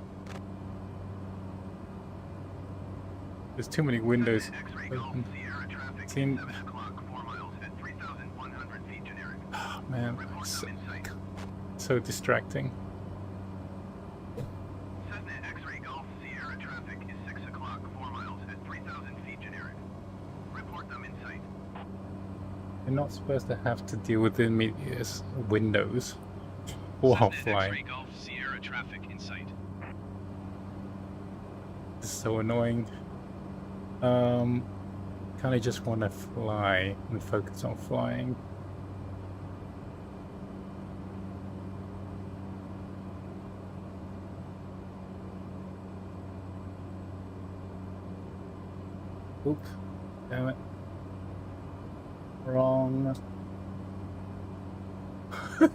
There's too many windows X-ray Golf open. Sierra traffic Seem 7 o'clock 4 miles at 3,100 feet generic. oh, man, Report it's them in sight. so distracting. Cessna X-ray Golf Sierra traffic is 6 o'clock 4 miles at 3,000 feet generic. Report them in sight. You're not supposed to have to deal with the immediate windows while Cessna flying. X-ray Golf Sierra traffic in sight. It's so annoying. Kind of just want to fly and focus on flying. Oops, damn it. Wrong.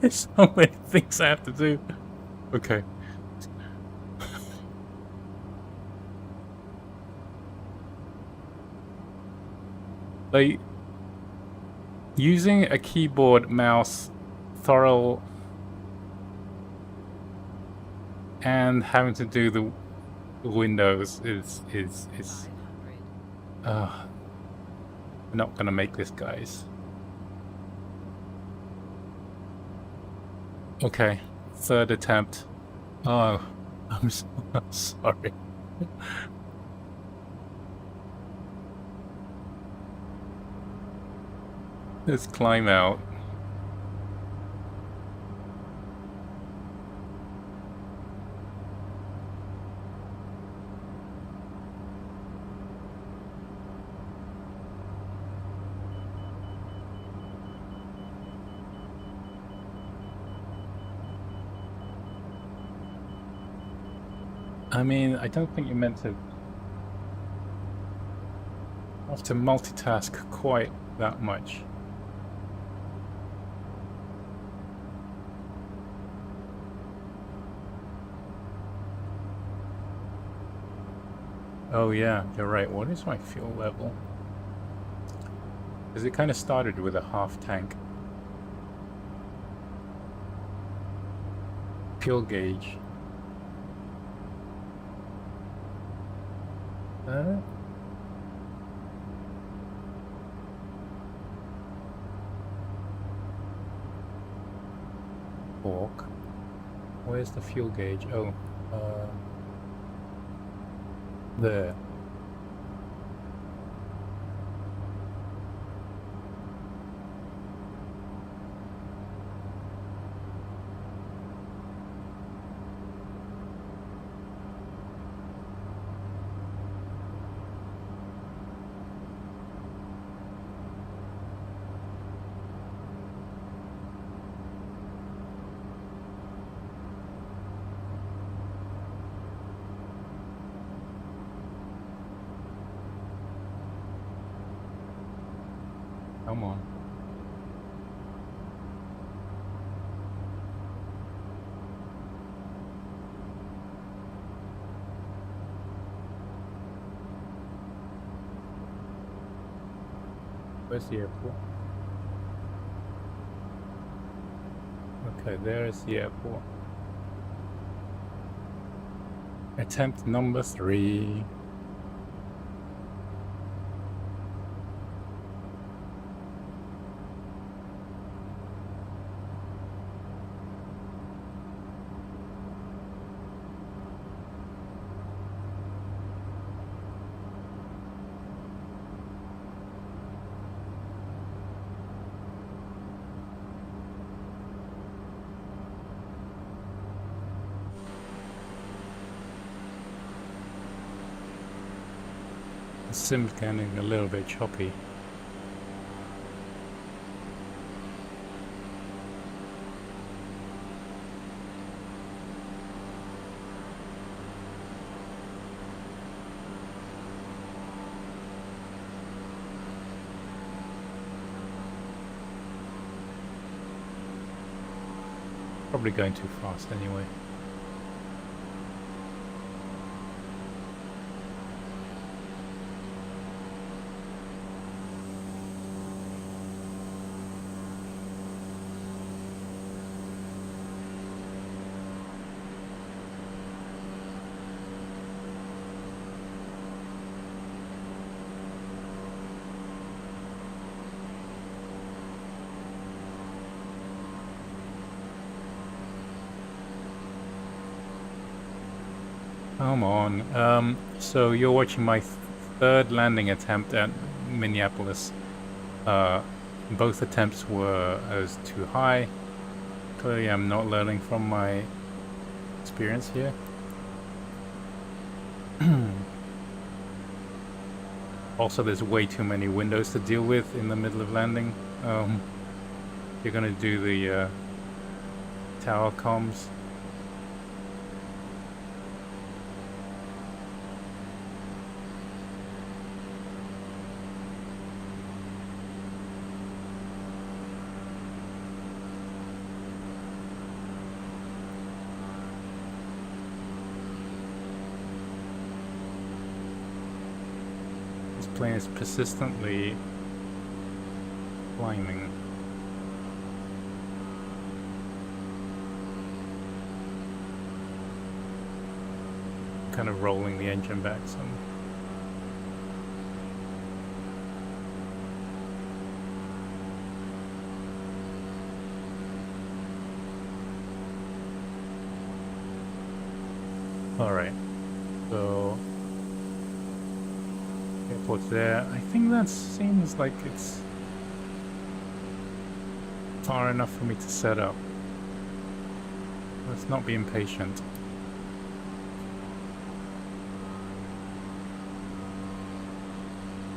There's so many things I have to do. Okay. Like, using a keyboard mouse thorough and having to do the windows is we're not gonna make this, guys. Okay, third attempt. Oh, I'm so sorry. Let's climb out. I mean, I don't think you're meant to have to multitask quite that much. Oh yeah, you're right. What is my fuel level? Because it kind of started with a half tank. Fuel gauge. Fork. Where's the fuel gauge? Oh, there. Come on. Where's the airport? Okay, there is the airport. Attempt number 3. The sim's getting a little bit choppy. Probably going too fast anyway. Come on. So you're watching my third landing attempt at Minneapolis. Both attempts were as too high. Clearly I'm not learning from my experience here. Also, there's way too many windows to deal with in the middle of landing. You're gonna do the tower comms. This plane is persistently climbing. Kind of rolling the engine back some. Alright, so airport's there. I think that seems like it's far enough for me to set up. Let's not be impatient.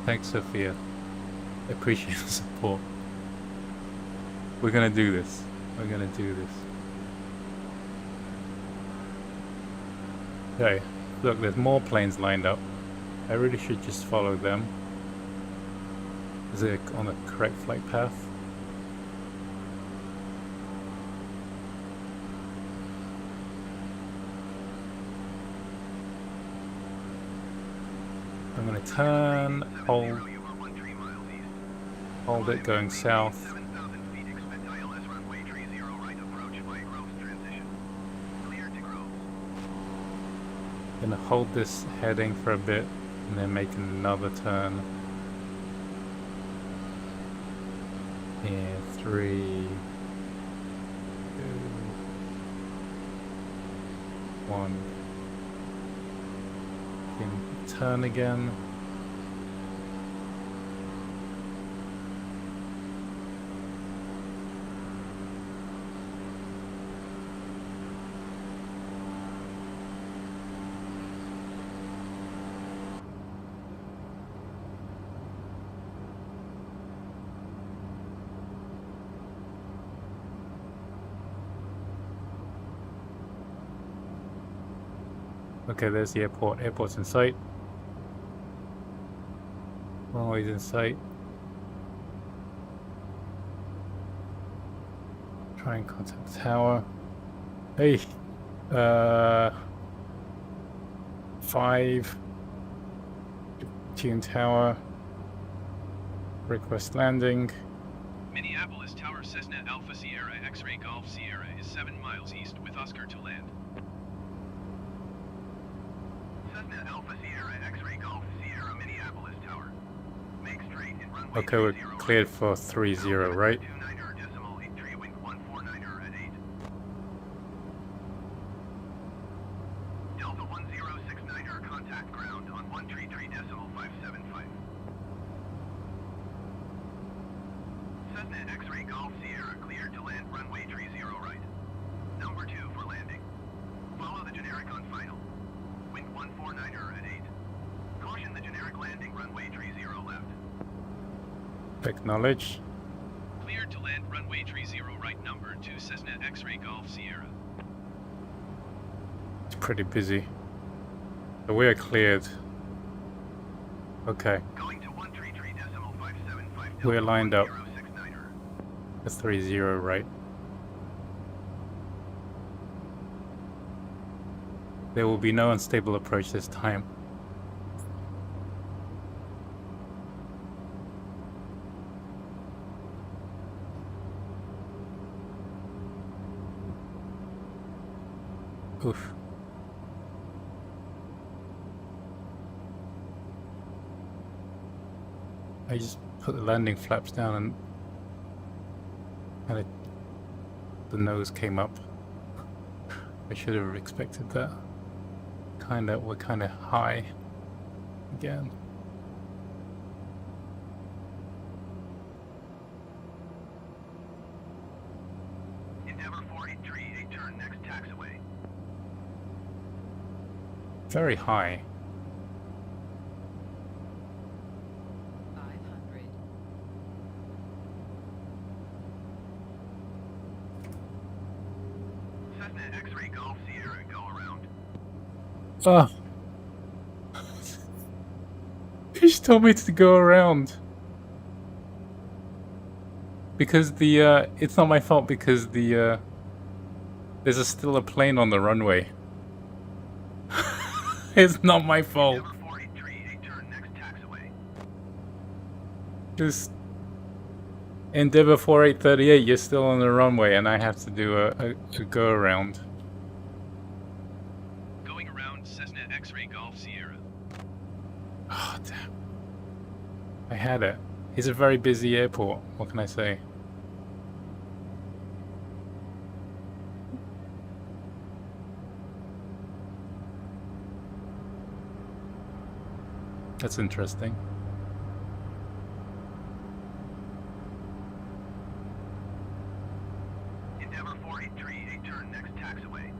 Thanks, Sophia. I appreciate the support. We're gonna do this. We're gonna do this. Okay, look, there's more planes lined up. I really should just follow them. Is it on the correct flight path? I'm gonna turn, hold it going south. Gonna hold this heading for a bit and then make another turn. Here, 3, 2, 1. Can turn again. Okay, there's the airport. Airport's in sight. Runway's in sight. Try and contact the tower. Hey, 5. Tune tower. Request landing. Minneapolis Tower Cessna Alpha Sierra X-Ray Golf Sierra is 7 miles east with Oscar to land. Cessna Alpha Sierra X-Ray Golf Sierra Minneapolis Tower. Make straight in runway Okay, we're 30 cleared for 30, right? 29er.83 wind 149er at 8. Delta 1069er contact ground on 133.575. Cessna X-Ray Golf Sierra cleared to land runway 30 right. Number 2 for landing. Follow the generic on final. Wind 149er at 8. Caution the generic landing runway 30 left. Acknowledge. Cleared to land runway 30 right number 2 Cessna X-Ray Golf Sierra. It's pretty busy. So we are cleared. Okay, Going to 133.575. we're lined up. 1069er. That's 30, right? There will be no unstable approach this time. Oof. I just put the landing flaps down and the nose came up. I should have expected that. We're kinda high again. Endeavor 483, 8 turn next taxiway. Very high. 500. Cessna X-ray Golf Sierra, go around. Oh. He just told me to go around. Because the, it's not my fault because the, there's still a plane on the runway. It's not my fault. Endeavor 483, 8 turn next taxiway. Just Endeavor 4838, you're still on the runway and I have to do a go around. Going around Cessna X-ray Golf Sierra. Oh, damn. I had it. It's a very busy airport. What can I say? That's interesting. Endeavor 483, 8 turn next taxiway.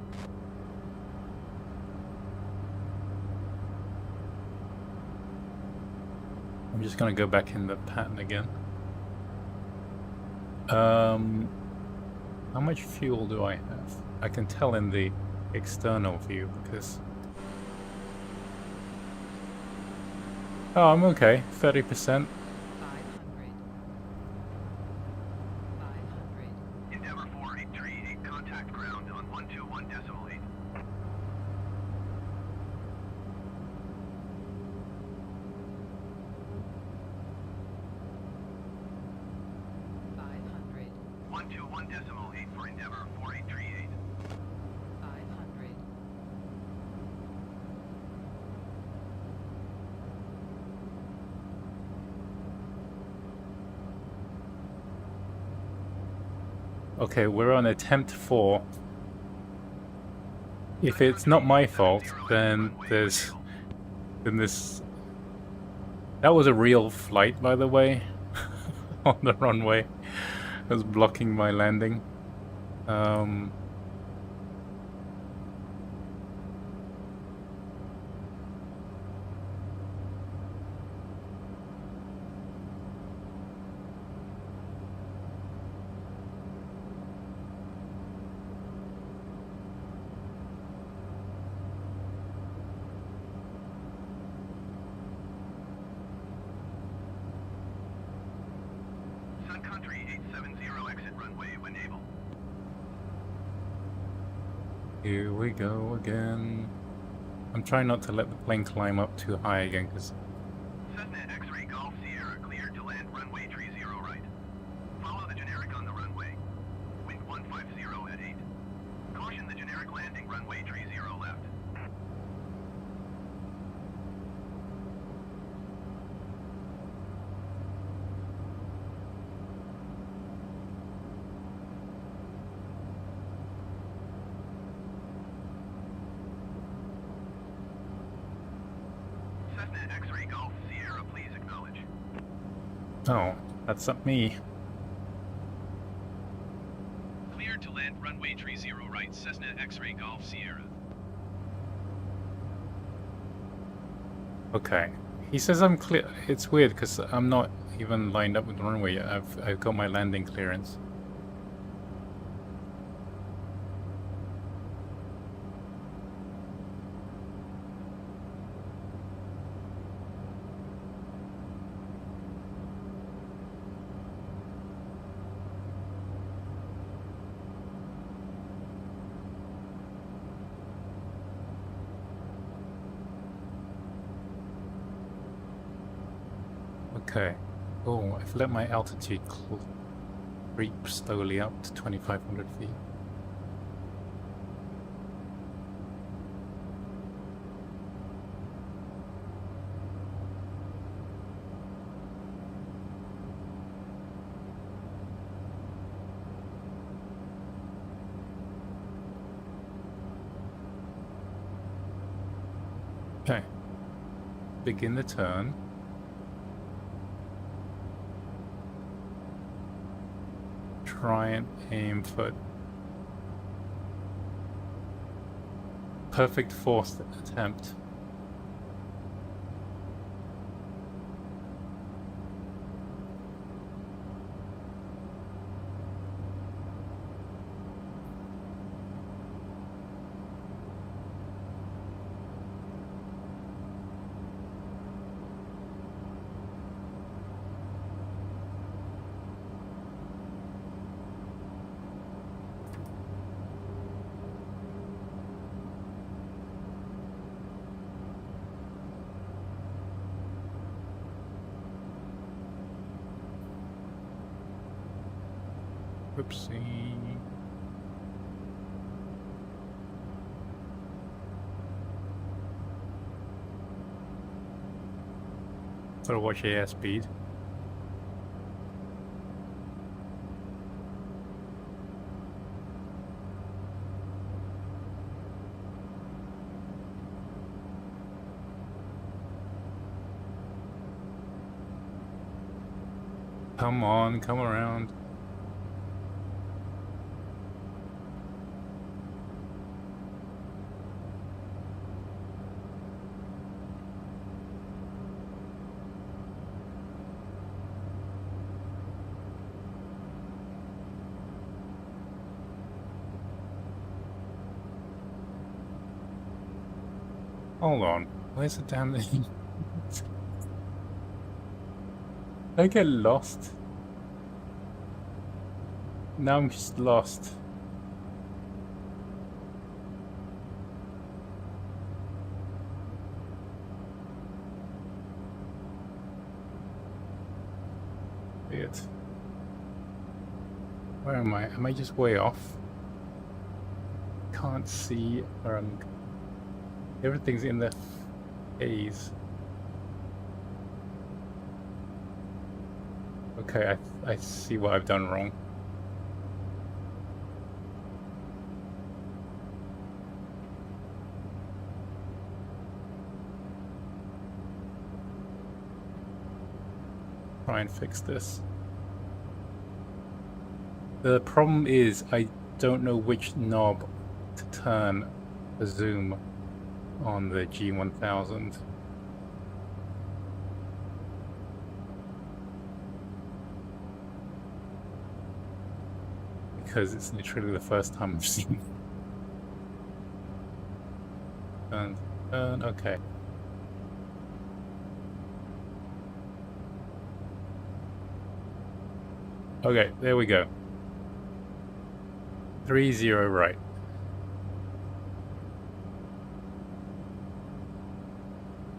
I'm just gonna go back in the pattern again. How much fuel do I have? I can tell in the external view because... Oh, I'm okay. 30%. 500. 500. Endeavor 483, 8 contact ground on 121.8. 500. 121.8 for Endeavor 4838. 500. Okay, we're on attempt 4. If it's not my fault, then there's... Then this... That was a real flight, by the way, on the runway. It was blocking my landing. Sun Country 870, exit runway when able. Here we go again. I'm trying not to let the plane climb up too high again, because... Cessna X-ray Golf Sierra cleared to land runway 30 right. Follow the generic on the runway. Wind 150 at 8. Caution the generic landing runway 30 left. Cessna X-ray Golf Sierra, please acknowledge. Oh, that's up me. Cleared to land runway 30 right, Cessna X-ray Golf Sierra. Okay. He says I'm clear. It's weird because I'm not even lined up with the runway yet. I've got my landing clearance. Okay. Oh, I've let my altitude creep slowly up to 2,500 feet. Okay. Begin the turn. Try and aim for perfect fourth attempt. Whoopsie. Gotta watch airspeed. Come on, come around. Hold on, where's the damn thing? Did I get lost? Now I'm just lost. Weird. Where am I? Am I just way off? Can't see where I'm... Everything's in the haze. Okay, I see what I've done wrong. Try and fix this. The problem is I don't know which knob to turn the zoom on the G1000. Because it's literally the first time I've seen it. Turn, okay. Okay, there we go. 30 right.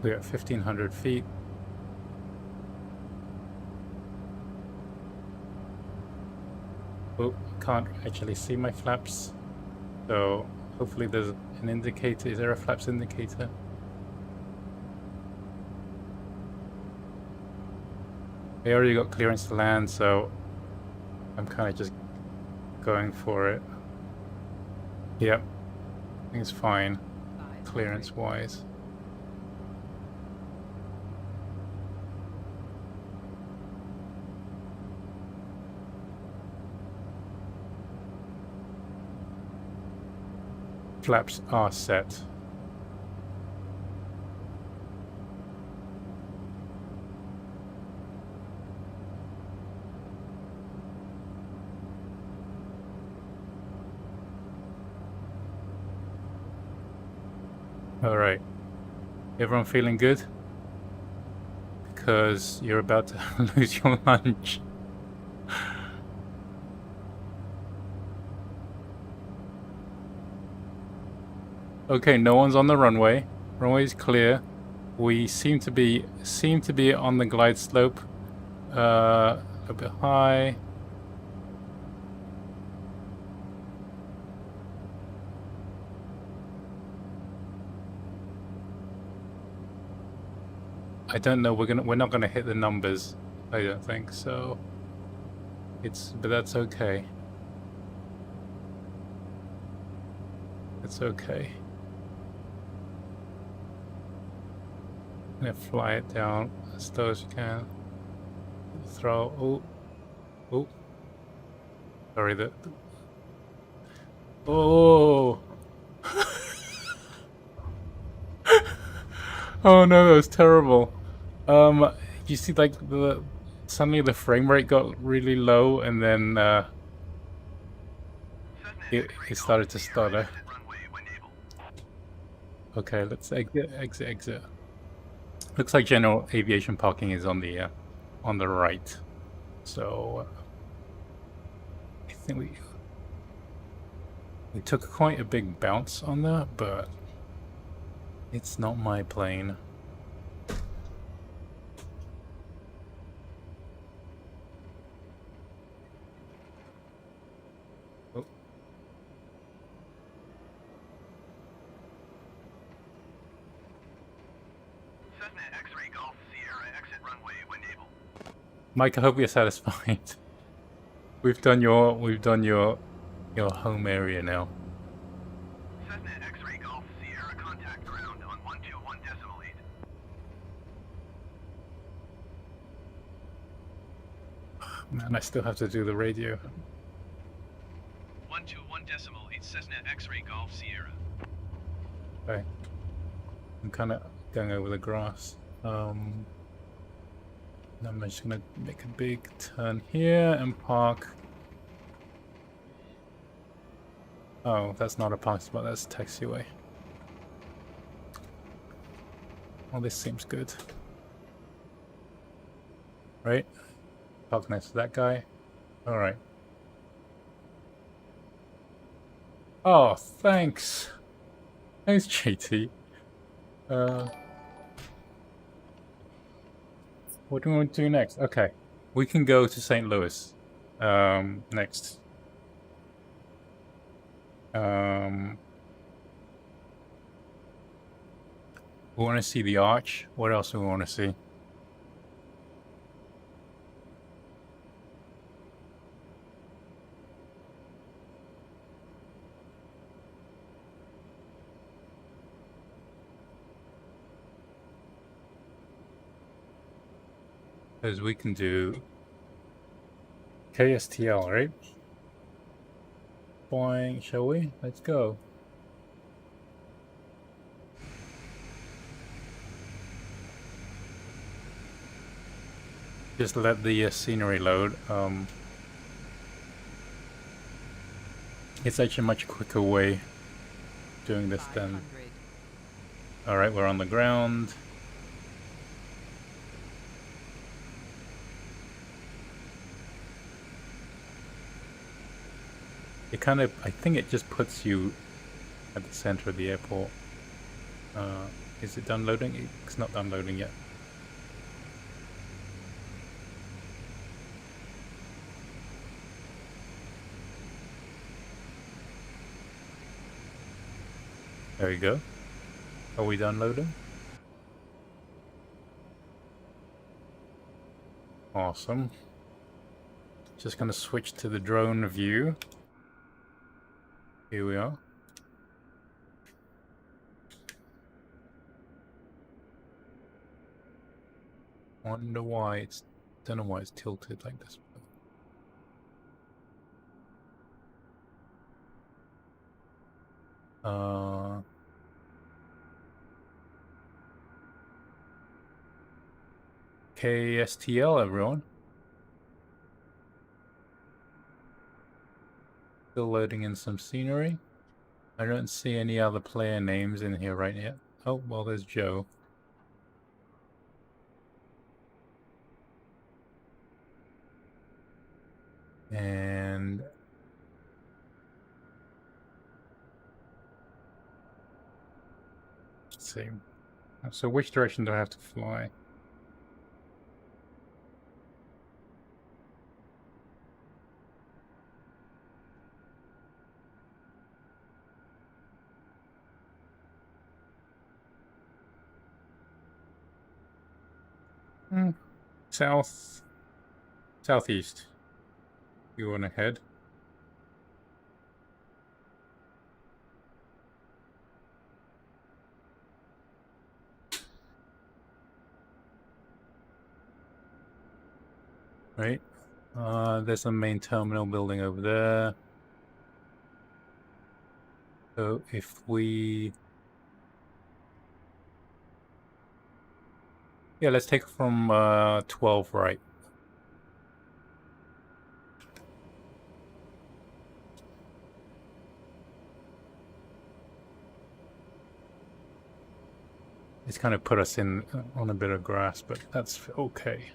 We're at 1,500 feet. Oh, can't actually see my flaps. So hopefully there's an indicator. Is there a flaps indicator? I already got clearance to land, so I'm kind of just going for it. Yep, I think it's fine, clearance-wise. Flaps are set. All right, everyone feeling good? Because you're about to lose your lunch. Okay, no one's on the runway. Runway's clear. We seem to be on the glide slope. A bit high. I don't know. We're not gonna hit the numbers. I don't think so. But that's okay. It's okay. I'm gonna fly it down as low as you can. Throw. Oh. Sorry. Oh. Oh no, that was terrible. You see, like suddenly the frame rate got really low, and then it started to stutter. Okay, let's exit. Looks like general aviation parking is on the right. So I think we took quite a big bounce on that, but it's not my plane. Oh. Cessna X-ray Golf Sierra exit runway when able. Mike, I hope you're satisfied. We've done your home area now. Cessna X-ray Golf Sierra contact ground on 121.8. Man, I still have to do the radio. 121.8 Cessna X-ray Golf Sierra. Okay. I'm kind of going over the grass. I'm just gonna make a big turn here and park. Oh, that's not a parking spot, that's a taxiway. Well, this seems good. Right? Park next to that guy. Alright. Oh, thanks. Thanks, JT. What do we want to do next? Okay. We can go to St. Louis. Next. We want to see the arch. What else do we want to see? Because we can do KSTL, right? Boing, shall we? Let's go. Just let the scenery load. It's actually a much quicker way doing this than... Alright, we're on the ground. It kind of, I think it just puts you at the center of the airport. Is it done loading? It's not done loading yet. There you go. Are we done loading? Awesome. Just gonna switch to the drone view. Here we are. Wonder why it's... Don't know why it's tilted like this. KSTL, everyone. Still loading in some scenery. I don't see any other player names in here right yet. Oh, well, there's Joe. And... let's see. So which direction do I have to fly? Southeast. You want to head? Right. There's the main terminal building over there. So if we... Yeah, let's take it from 12 right. It's kind of put us in on a bit of grass, but that's okay.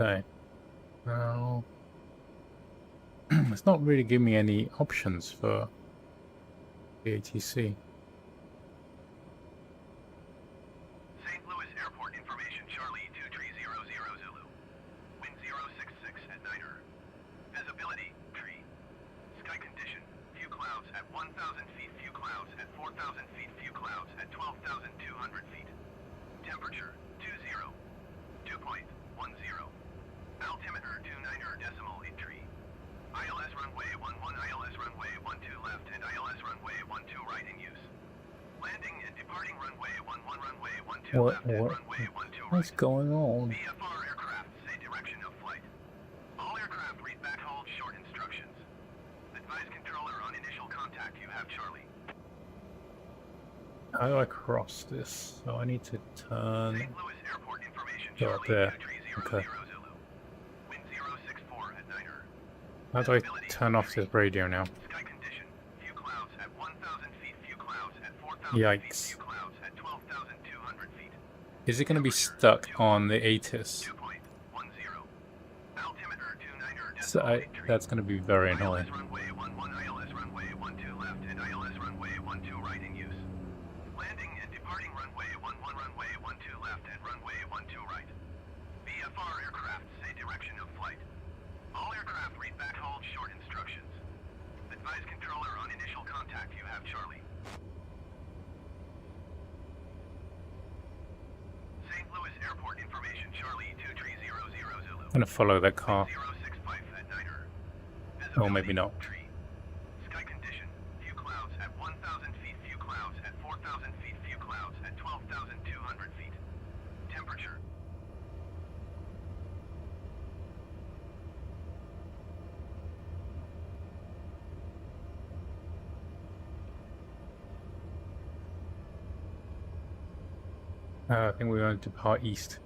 Okay. Now, it's not really giving me any options for the ATC. St. Louis Airport information, Charlie 2300 Zulu. Wind 066 at Niner. Visibility, tree. Sky condition, few clouds at 1,000 feet, few clouds at 4,000 feet, few clouds at 12,200 feet. Temperature, 2.10. Altimeter 29 decimal 8 tree. ILS runway 11, ILS runway 12 left, and ILS runway 12 right in use. Landing and departing runway 11, runway 12 left, and runway 12 right. What's going on? VFR aircraft say direction of flight. All aircraft read back hold short instructions. Advise controller on initial contact you have Charlie. How do I cross this? So I need to turn. St. Louis Airport information, Go up Charlie there. 2300 Okay. Zulu. Wind 064 at Niner. How do I turn off this radio now? Sky condition, few clouds at 1,000 feet, few clouds at 4,000 Yikes. feet, few clouds at 12,200 feet. Is it going to be stuck on the ATIS? 2.10. Altimeter 29 So decimal 8 tree. that's going to be very annoying. ILS runway 11, ILS runway 12 left, and ILS runway 12 right in use. Landing and departing runway 11, runway 12 left, and runway 12 right. VFR aircraft say direction of flight. All aircraft read back hold short instructions. Advise controller on initial contact you have Charlie. St. Louis Airport information, Charlie 2300 Zulu. I'm going to follow that car. 065 at Niner. Oh, maybe not. Tree. Sky condition, few clouds at 1,000 feet, few clouds at 4,000 feet, few clouds at 12,200 feet. Temperature. I think we're going to depart east.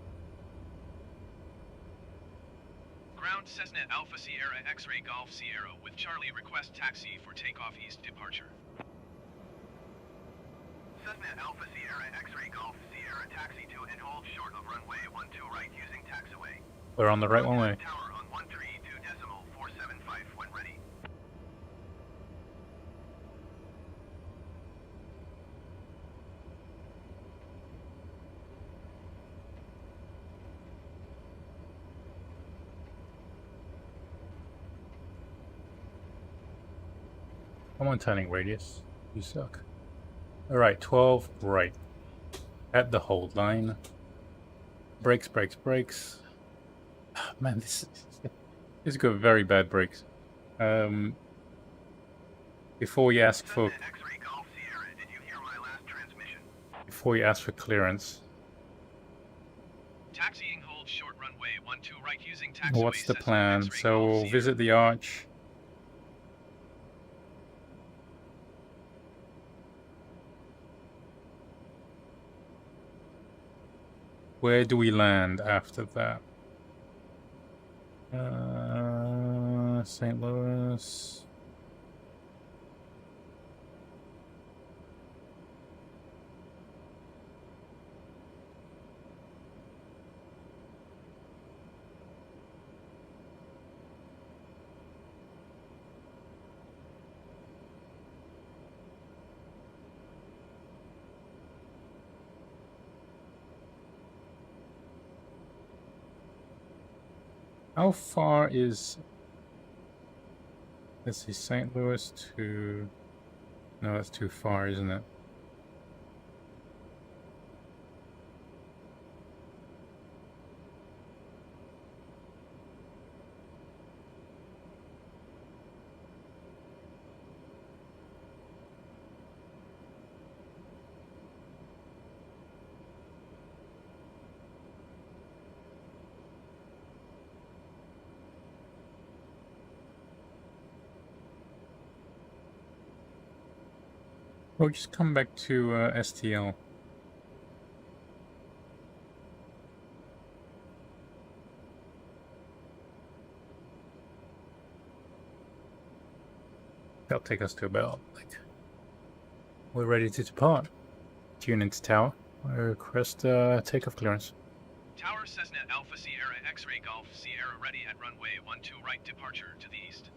Ground Cessna Alpha Sierra X-Ray Golf Sierra with Charlie request taxi for takeoff east departure. Cessna Alpha Sierra X-Ray Golf Sierra taxi to and hold short of runway 12 right using taxiway. We're on the right one way. Tower on 132 decimal 475 when ready. Come on, turning radius. You suck. Alright, 12 right. At the hold line. Brakes, brakes, brakes. Man, this is got very bad brakes. Before you ask for Cessna X-Ray Golf Sierra, did you hear my last transmission? before you ask for clearance, Taxiing hold short runway 12 right using taxiway. what's the Cessna plan? X-Ray So Golf we'll Sierra. visit the arch. Where do we land after that? St. Louis. How far is... Let's see, St. Louis to... No, that's too far, isn't it? Well, just come back to STL. That'll take us to about, like... We're ready to depart. Tune into tower. Request takeoff clearance. Tower Cessna Alpha Sierra X-Ray Golf Sierra ready at runway 12 right departure to the east.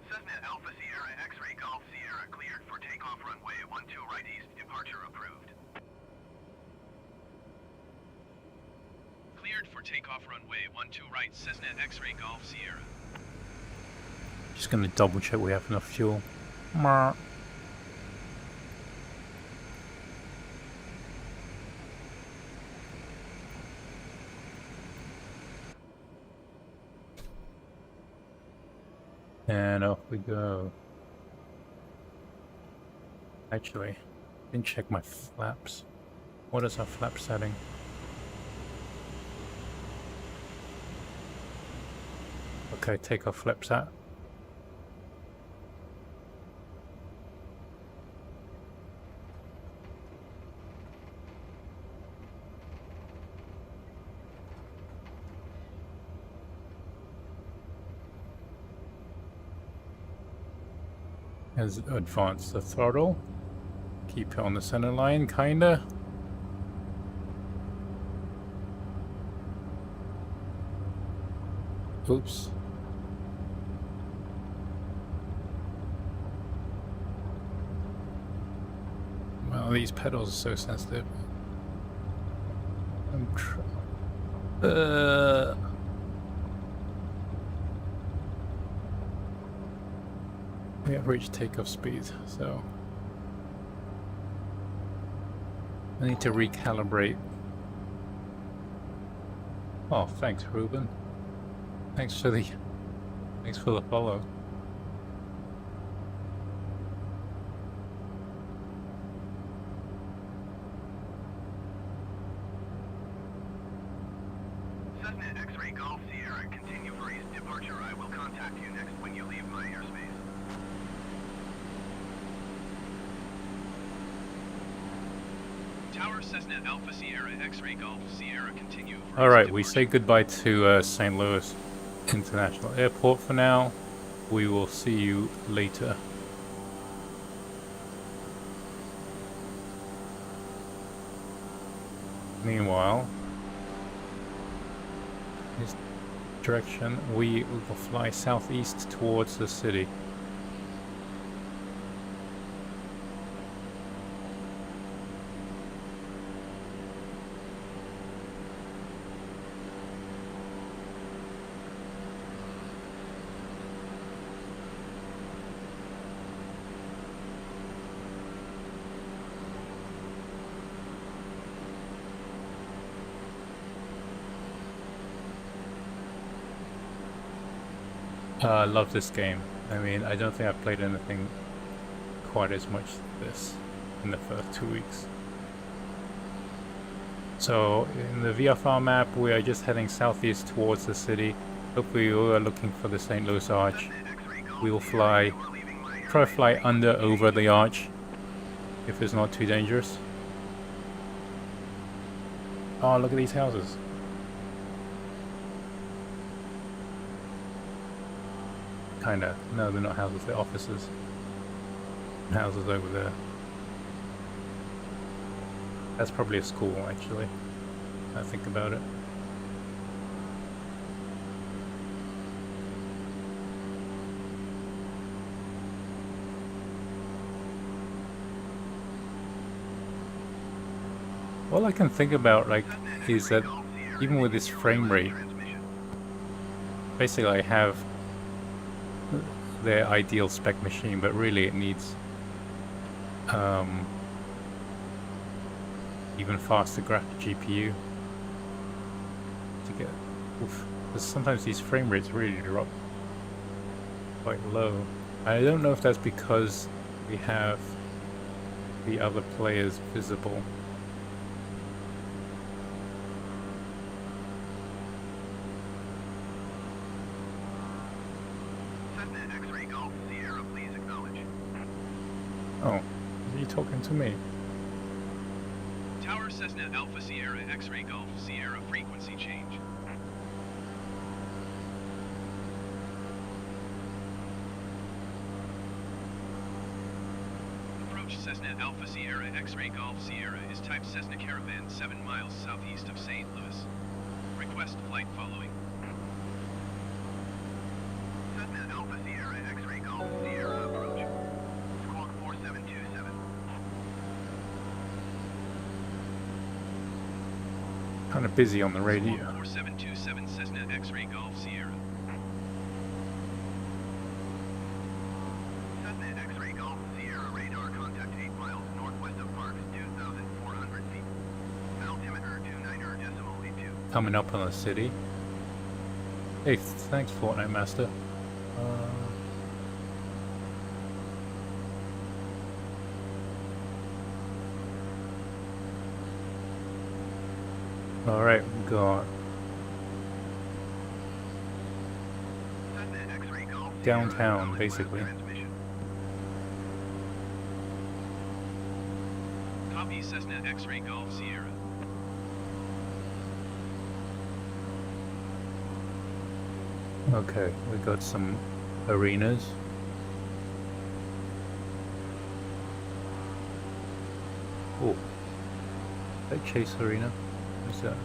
Cessna Alpha Sierra X-Ray Golf Sierra cleared for takeoff runway 12 right east, departure approved. Cleared for takeoff runway 12 right Cessna X-Ray Golf Sierra. Just gonna double check we have enough fuel. And off we go. Actually, didn't check my flaps. What is our flap setting? Okay, take our flaps out. As advance the throttle. Keep it on the center line, kinda. Oops. Well, these pedals are so sensitive. We have reached takeoff speed, so I need to recalibrate. Oh, thanks, Ruben. Thanks for the follow. Cessna X-Ray Golf Sierra, continue for east departure. I will contact you next when you leave my airspace. Tower Cessna Alpha Sierra X-Ray Golf Sierra continue for All east right, we departure. say goodbye to St. Louis International Airport for now. We will see you later. Meanwhile, this direction, we will fly southeast towards the city. I love this game. I mean, I don't think I've played anything quite as much as this in the first 2 weeks. So, in the VFR map, we are just heading southeast towards the city. Hopefully, we are looking for the St. Louis Arch. We will try to fly over the arch, if it's not too dangerous. Oh, look at these houses. Kinda. No, they're not houses, they're offices. Houses over there. That's probably a school, actually. I think about it. All I can think about, like, is that even with this frame rate, basically I have their ideal spec machine, but really it needs even faster graphic GPU to get. Oof, because sometimes these frame rates really drop quite low. I don't know if that's because we have the other players visible. Cessna X-ray Golf Sierra, please acknowledge. Oh, are you talking to me? Tower Cessna Alpha Sierra X-ray Golf Sierra frequency change. Approach Cessna Alpha Sierra X-ray Golf Sierra is type Cessna Caravan 7 miles southeast of St. Louis. Request flight following. Cessna Alpha Sierra X-ray Golf Sierra approach. Squawk 4727. Kind of busy on the radio. 4727 Cessna X-ray Golf Sierra. Cessna X-ray Golf Sierra radar contact 8 miles northwest of Parks, 2,400 feet. Altimeter 29.82. Coming up on the city. Hey, thanks Fortnite Master. Alright, we got Cessna X-ray Golf Sierra, downtown, solid basically. web transmission. Copy Cessna X-ray Golf Sierra. Okay, we got some arenas. Oh, that Chase Arena. What's that?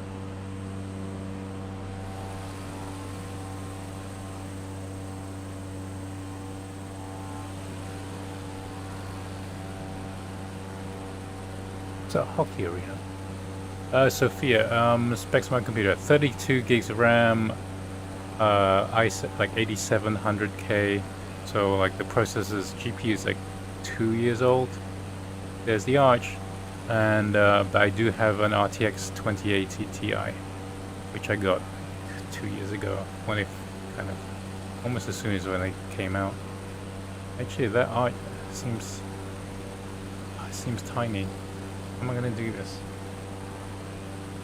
It's a hockey arena. Sophia, specs of my computer: 32 gigs of RAM, like 8700K. So like the processor's GPU is like 2 years old. There's the Arch, and but I do have an RTX 2080 Ti, which I got 2 years ago when it kind of almost as soon as when they came out. Actually, that Arch seems tiny. How am I gonna do this?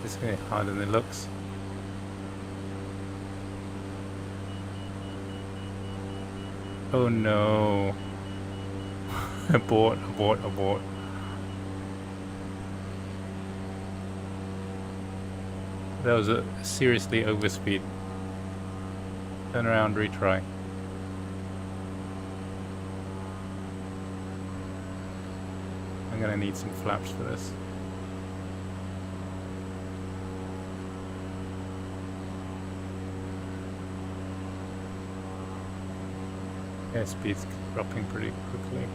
It's gonna be harder than it looks. Oh no. Abort. That was a seriously overspeed. Turn around, retry. I'm gonna need some flaps for this. Airspeed's dropping pretty quickly.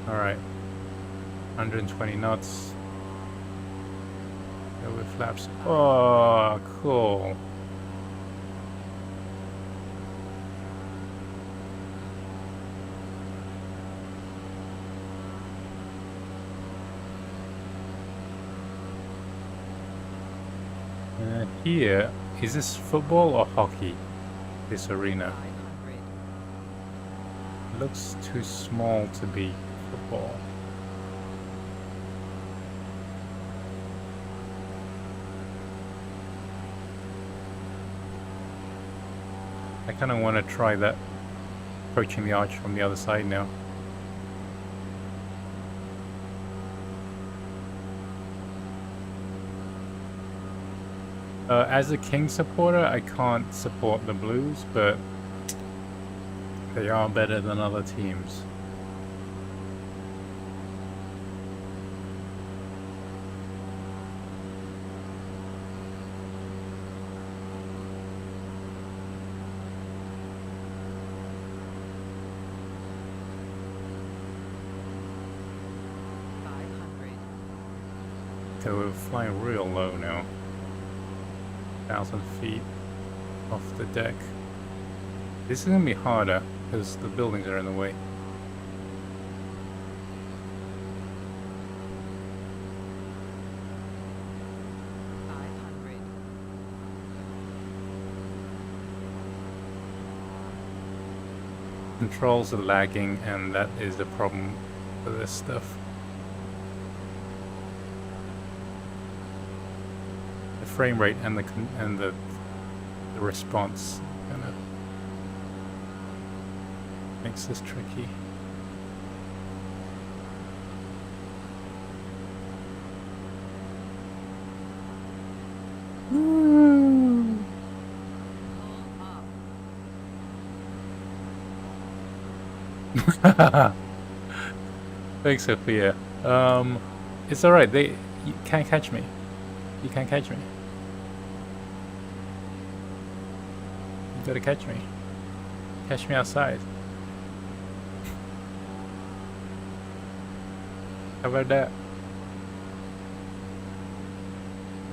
Alright, 120 knots. Go with flaps. Oh, cool. Here, is this football or hockey? This arena 500. looks too small to be football. I kind of want to try that, approaching the arch from the other side now. As a King supporter, I can't support the Blues, but they are better than other teams. Okay, we're flying real low now. 1,000 feet off the deck. This is gonna be harder because the buildings are in the way. Controls are lagging, and that is the problem for this stuff. The frame rate and the response kind of makes this tricky. Thanks, Sophia. It's alright. You can't catch me. You can't catch me. You gotta catch me. Catch me outside. How about that?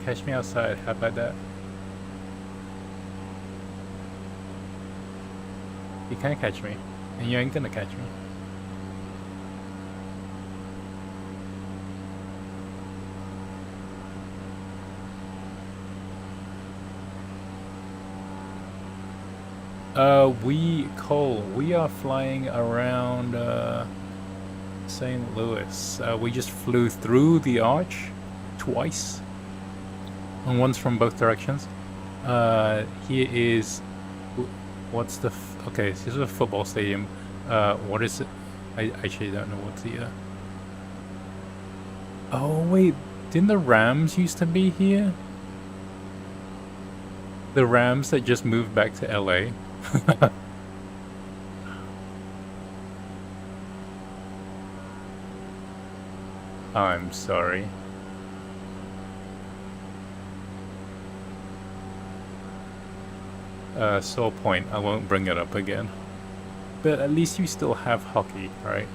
Catch me outside. How about that? You can't catch me. And you ain't gonna catch me. We are flying around St. Louis. We just flew through the arch twice, and once from both directions. Here is what's the okay? This is a football stadium. What is it? I actually don't know what's the. Oh wait, didn't the Rams used to be here? The Rams that just moved back to LA. I'm sorry. Sore point, I won't bring it up again. But at least you still have hockey, right?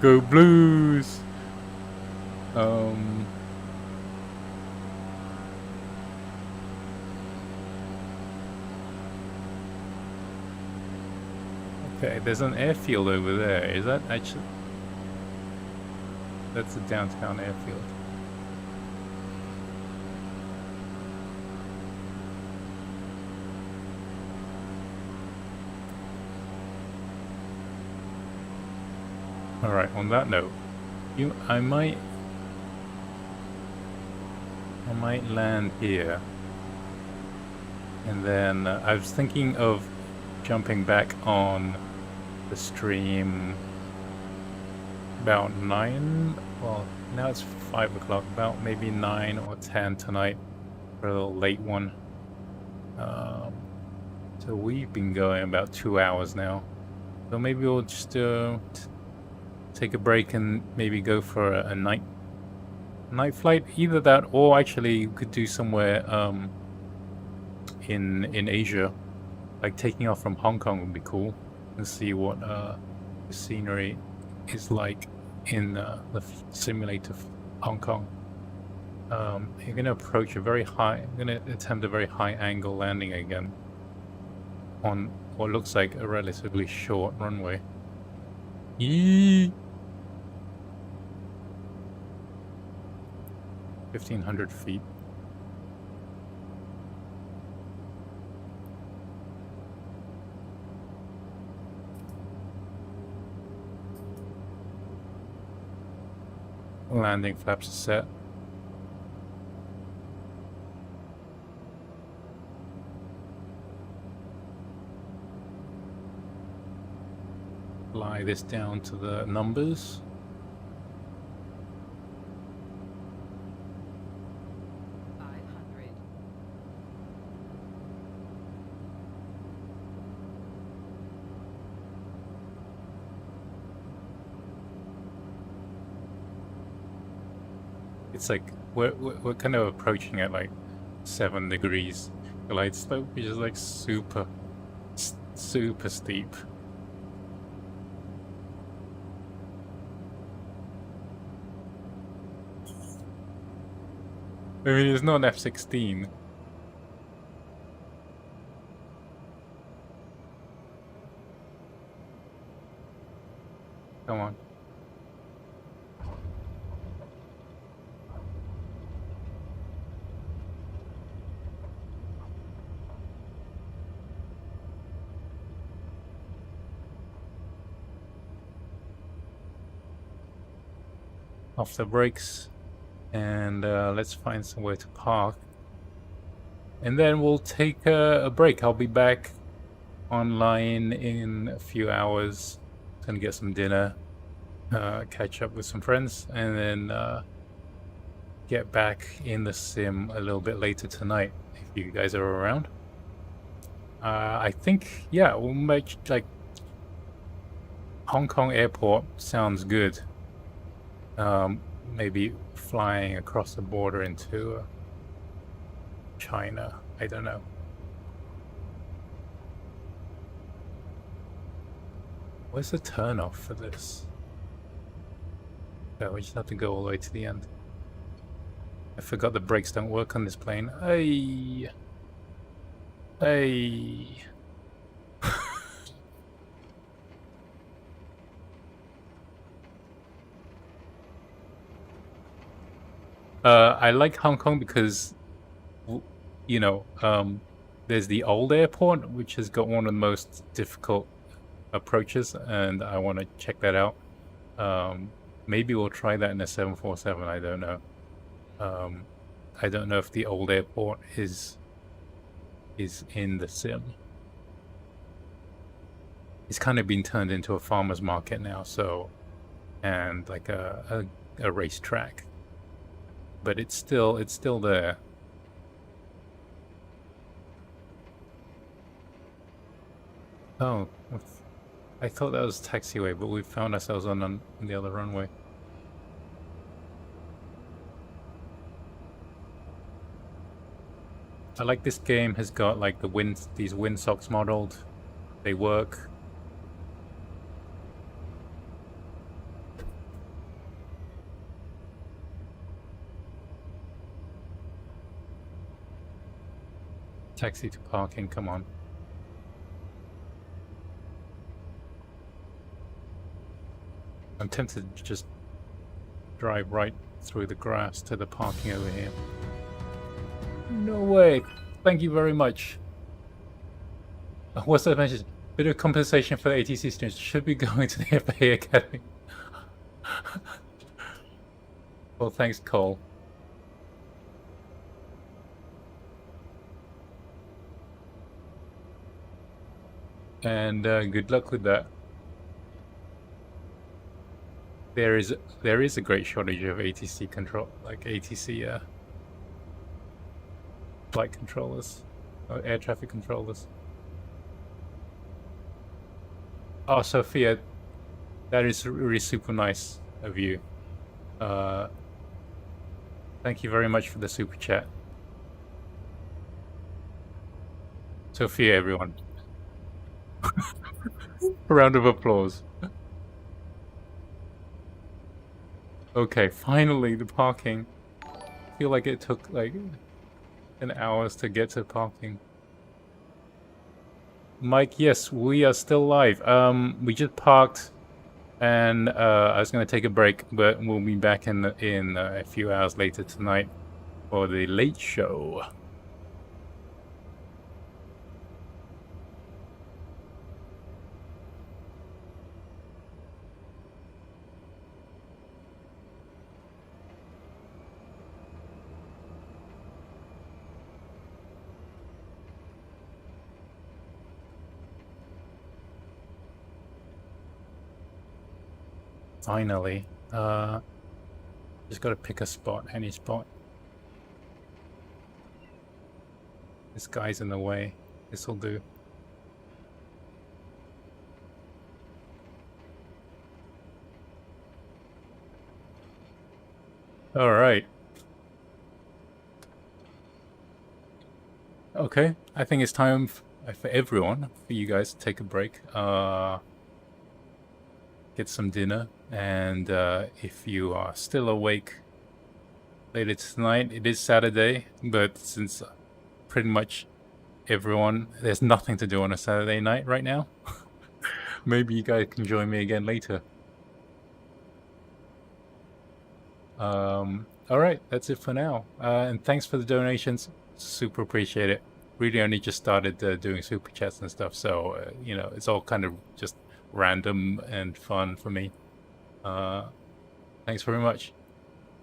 Go Blues! Okay, there's an airfield over there. Is that actually... That's a downtown airfield. Alright, on that note, I might land here. And then I was thinking of jumping back on the stream about 9, well now it's 5 o'clock, about maybe 9 or 10 tonight for a little late one. So we've been going about 2 hours now, so maybe we'll just take a break and maybe go for a night flight. Either that, or actually we could do somewhere in Asia. Like taking off from Hong Kong would be cool, and see what the scenery is like in the simulator of Hong Kong. You're gonna approach a very high. I'm gonna attempt a very high angle landing again on what looks like a relatively short runway. Yee! 1,500 feet. Landing flaps are set. Fly this down to the numbers. It's like we're kind of approaching at like 7 degrees glide slope, which is like super steep. I mean, it's not an F-16. Come on. Off the brakes, and let's find somewhere to park. And then we'll take a break. I'll be back online in a few hours. Gonna get some dinner, catch up with some friends, and then get back in the sim a little bit later tonight if you guys are around. I think, yeah, we'll make like Hong Kong Airport sounds good. Maybe flying across the border into China. I don't know. Where's the turnoff for this? Oh, we just have to go all the way to the end. I forgot the brakes don't work on this plane. Hey. Hey. I like Hong Kong because, you know, there's the old airport, which has got one of the most difficult approaches, and I want to check that out. Maybe we'll try that in a 747. I don't know. I don't know if the old airport is in the sim. It's kind of been turned into a farmer's market now, so, and like a racetrack. But it's still there. Oh, I thought that was taxiway, but we found ourselves on the other runway. I like this game has got like these windsocks modeled. They work. Taxi to parking, come on. I'm tempted to just drive right through the grass to the parking over here. No way. Thank you very much. What's that message? Bit of compensation for the ATC students. Should be going to the FAA Academy. Well, thanks, Cole. And good luck with that. There is a great shortage of ATC control, like ATC flight controllers, or air traffic controllers. Oh, Sophia, that is really super nice of you. Thank you very much for the super chat. Sophia, everyone. A round of applause. Okay, finally the parking. I feel like it took like an hours to get to parking. Mike, yes, we are still live. We just parked, and I was gonna take a break, but we'll be back in a few hours later tonight for the late show. Finally, just gotta pick a spot, any spot. This guy's in the way. This'll do. All right. Okay, I think it's time for everyone, for you guys to take a break, get some dinner, and if you are still awake, later tonight. It is Saturday, but since pretty much there's nothing to do on a Saturday night right now, maybe you guys can join me again later. All right, that's it for now. And thanks for the donations. Super appreciate it. Really only just started doing super chats and stuff, so you know, it's all kind of just random and fun for me. Thanks very much.